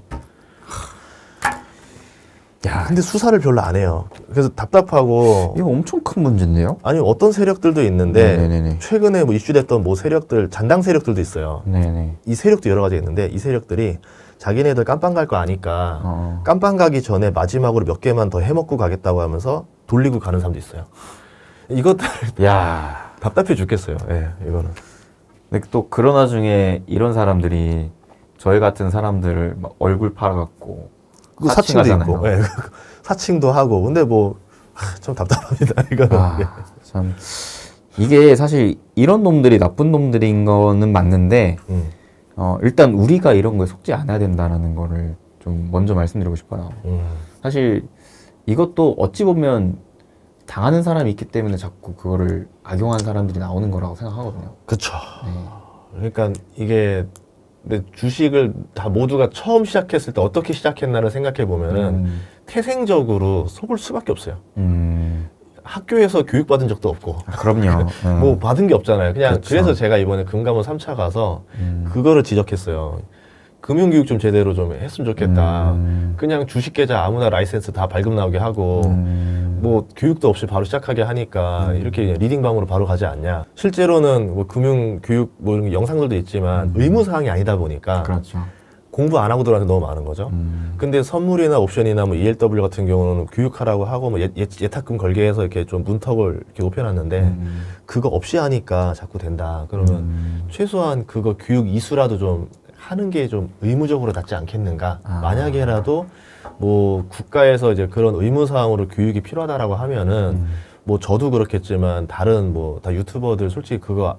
야, 근데 수사를 별로 안 해요. 그래서 답답하고. 이거 엄청 큰 문제인데요? 아니 어떤 세력들도 있는데 네네네. 최근에 이슈됐던 세력들 잔당 세력들도 있어요. 네네. 이 세력도 여러 가지 있는데 이 세력들이 자기네들 깜빵 갈 거 아니까 깜빵 가기 전에 마지막으로 몇 개만 더 해먹고 가겠다고 하면서 돌리고 가는 사람도 있어요. 이것들 야, 답답해 죽겠어요. 예, 이거는. 근데 또 그런 와중에 이런 사람들이 저희 같은 사람들을 막 얼굴 팔아갖고 사칭도 사칭하잖아요. 있고, 예, 사칭도 하고. 근데 좀 답답합니다. 이거는. 참 이게 사실 이런 놈들이 나쁜 놈들인 거는 맞는데 일단 우리가 이런 거에 속지 않아야 된다는 거를 좀 먼저 말씀드리고 싶어요. 사실 이것도 어찌 보면 당하는 사람이 있기 때문에 자꾸 그거를 악용한 사람들이 나오는 거라고 생각하거든요. 그쵸. 네. 그러니까 이게 근데 주식을 다 모두가 처음 시작했을 때 어떻게 시작했나를 생각해 보면은 태생적으로 속을 수밖에 없어요. 학교에서 교육받은 적도 없고. 그럼요. 받은 게 없잖아요. 그냥 그렇죠. 그래서 제가 이번에 금감원 3차 가서 그거를 지적했어요. 금융교육 좀 제대로 좀 했으면 좋겠다. 그냥 주식 계좌 아무나 라이센스 다 발급 나오게 하고 교육도 없이 바로 시작하게 하니까 이렇게 리딩방으로 바로 가지 않냐. 실제로는 금융교육 이런 영상들도 있지만 의무사항이 아니다 보니까 그렇죠. 공부 안 하고 들어가는 게 너무 많은 거죠. 근데 선물이나 옵션이나 ELW 같은 경우는 교육하라고 하고 예탁금 걸게 해서 이렇게 좀 문턱을 이렇게 높여놨는데 그거 없이 하니까 자꾸 된다. 그러면 최소한 그거 교육 이수라도 좀 하는 게 좀 의무적으로 낫지 않겠는가. 만약에라도 국가에서 이제 그런 의무사항으로 교육이 필요하다라고 하면은 저도 그렇겠지만 다른 다 유튜버들 솔직히 그거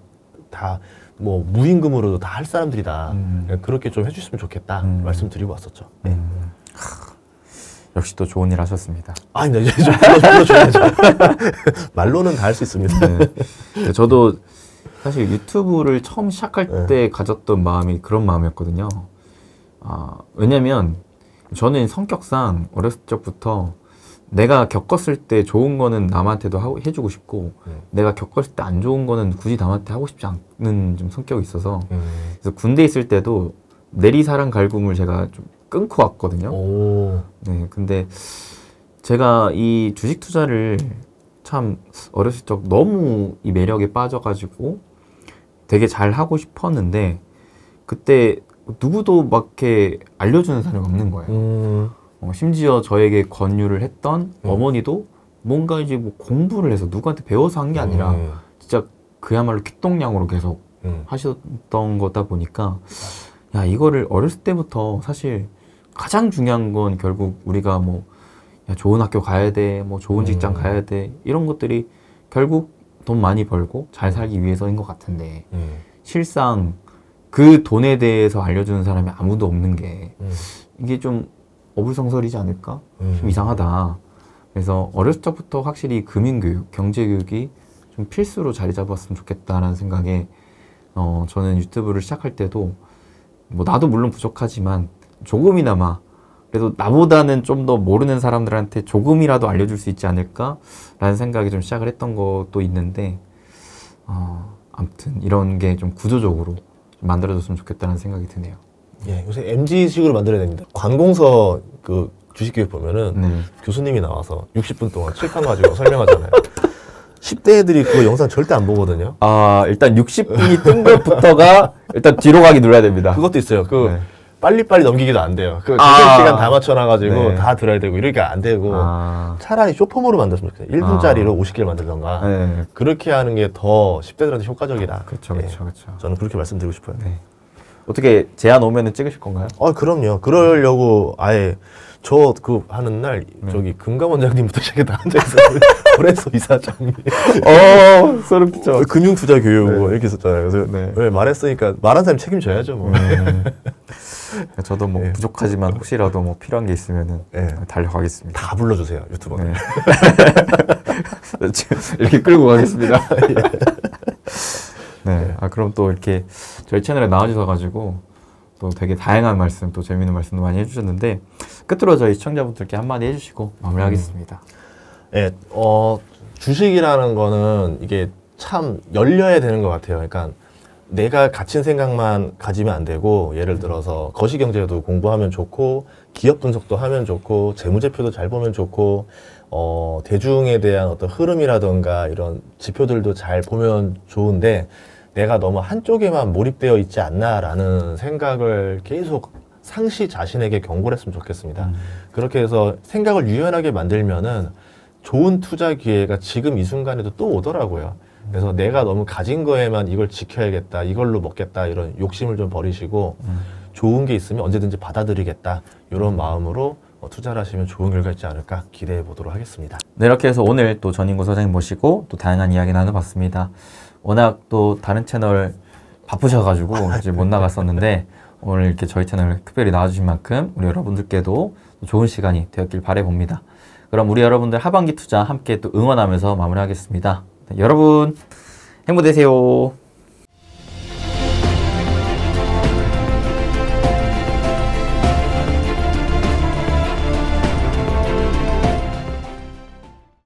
다 무임금으로도 다 할 사람들이다. 그렇게 좀 해주셨으면 좋겠다. 말씀드리고 왔었죠. 네. 역시 또 좋은 일 하셨습니다. 아니, 이제 좀 불러줘야죠. 말로는 다 할 수 있습니다. 네. 저도 사실 유튜브를 처음 시작할 때 가졌던 마음이 그런 마음이었거든요. 왜냐면 저는 성격상 어렸을 적부터 내가 겪었을 때 좋은 거는 남한테도 해주고 싶고 내가 겪었을 때 안 좋은 거는 굳이 남한테 하고 싶지 않는 좀 성격이 있어서 그래서 군대 있을 때도 내리사랑 갈굼을 제가 좀 끊고 왔거든요. 네, 근데 제가 이 주식 투자를 참 어렸을 적 너무 이 매력에 빠져가지고 되게 잘 하고 싶었는데 그때 누구도 막 이렇게 알려주는 사람이 없는 거예요. 심지어 저에게 권유를 했던 어머니도 뭔가 이제 공부를 해서 누구한테 배워서 한 게 아니라 진짜 그야말로 귓동량으로 계속 하셨던 거다 보니까 야, 이거를 어렸을 때부터 사실 가장 중요한 건 결국 우리가 야, 좋은 학교 가야 돼, 좋은 직장 가야 돼, 이런 것들이 결국 돈 많이 벌고 잘 살기 위해서인 것 같은데 실상 그 돈에 대해서 알려주는 사람이 아무도 없는 게 이게 좀 어불성설이지 않을까? 좀 이상하다. 그래서 어렸을 적부터 확실히 금융교육, 경제교육이 좀 필수로 자리 잡았으면 좋겠다라는 생각에 저는 유튜브를 시작할 때도 뭐 나도 물론 부족하지만 조금이나마 그래도 나보다는 좀 더 모르는 사람들한테 조금이라도 알려줄 수 있지 않을까라는 생각이 좀 시작을 했던 것도 있는데 아무튼 이런 게 좀 구조적으로 좀 만들어졌으면 좋겠다는 생각이 드네요. 예, 요새 MZ식으로 만들어야 됩니다. 관공서 그 주식교육 보면은 네. 교수님이 나와서 60분 동안 칠판 가지고 설명하잖아요. 10대 애들이 그 영상 절대 안 보거든요. 일단 60분이 뜬 것부터가 일단 뒤로 가기 눌러야 됩니다. 그것도 있어요. 네. 빨리빨리 넘기기도 안 돼요. 그 시간 다 맞춰놔가지고 네. 다 들어야 되고 이러니까 안 되고 차라리 쇼폼으로 만들었으면 좋겠어요. 1분짜리로 50개를 만들던가 네. 그렇게 하는 게 더 10대들한테 효과적이다. 그렇죠, 예. 그렇죠, 그렇죠. 저는 그렇게 말씀드리고 싶어요. 네. 어떻게 제안 오면은 찍으실 건가요? 그럼요. 그러려고 아예 저 그 하는 날 저기 금감 원장님부터 시작해서 앉아있어요. 거래소 이사장님. 소름 끼쳐. 금융투자교육 네. 이렇게 썼잖아요. 그래서 네. 왜 말했으니까 말한 사람이 책임져야죠. 뭐. 저도 뭐 네. 부족하지만 혹시라도 뭐 필요한 게 있으면은 네. 달려가겠습니다. 다 불러주세요. 유튜버는. 네. 이렇게 끌고 가겠습니다. 네. 그럼 또 이렇게 저희 채널에 나와주셔가지고 또 되게 다양한 말씀, 또 재미있는 말씀도 많이 해주셨는데 끝으로 저희 시청자분들께 한마디 해주시고 마무리하겠습니다. 네, 주식이라는 거는 이게 참 열려야 되는 것 같아요. 그러니까 내가 갇힌 생각만 가지면 안 되고 예를 들어서 거시경제도 공부하면 좋고 기업 분석도 하면 좋고 재무제표도 잘 보면 좋고 대중에 대한 어떤 흐름이라던가 이런 지표들도 잘 보면 좋은데 내가 너무 한쪽에만 몰입되어 있지 않나라는 생각을 계속 상시 자신에게 경고를 했으면 좋겠습니다. 그렇게 해서 생각을 유연하게 만들면은 좋은 투자 기회가 지금 이 순간에도 또 오더라고요. 그래서 내가 너무 가진 거에만 이걸 지켜야겠다, 이걸로 먹겠다 이런 욕심을 좀 버리시고 좋은 게 있으면 언제든지 받아들이겠다 이런 마음으로 투자를 하시면 좋은 결과 있지 않을까 기대해 보도록 하겠습니다. 네, 이렇게 해서 오늘 또 전인구 소장님 모시고 또 다양한 이야기 나눠봤습니다. 워낙 또 다른 채널 바쁘셔가지고 이제 못 나갔었는데 오늘 이렇게 저희 채널 특별히 나와주신 만큼 우리 여러분들께도 좋은 시간이 되었길 바라봅니다. 그럼 우리 여러분들 하반기 투자 함께 또 응원하면서 마무리하겠습니다. 네, 여러분 행복 되세요.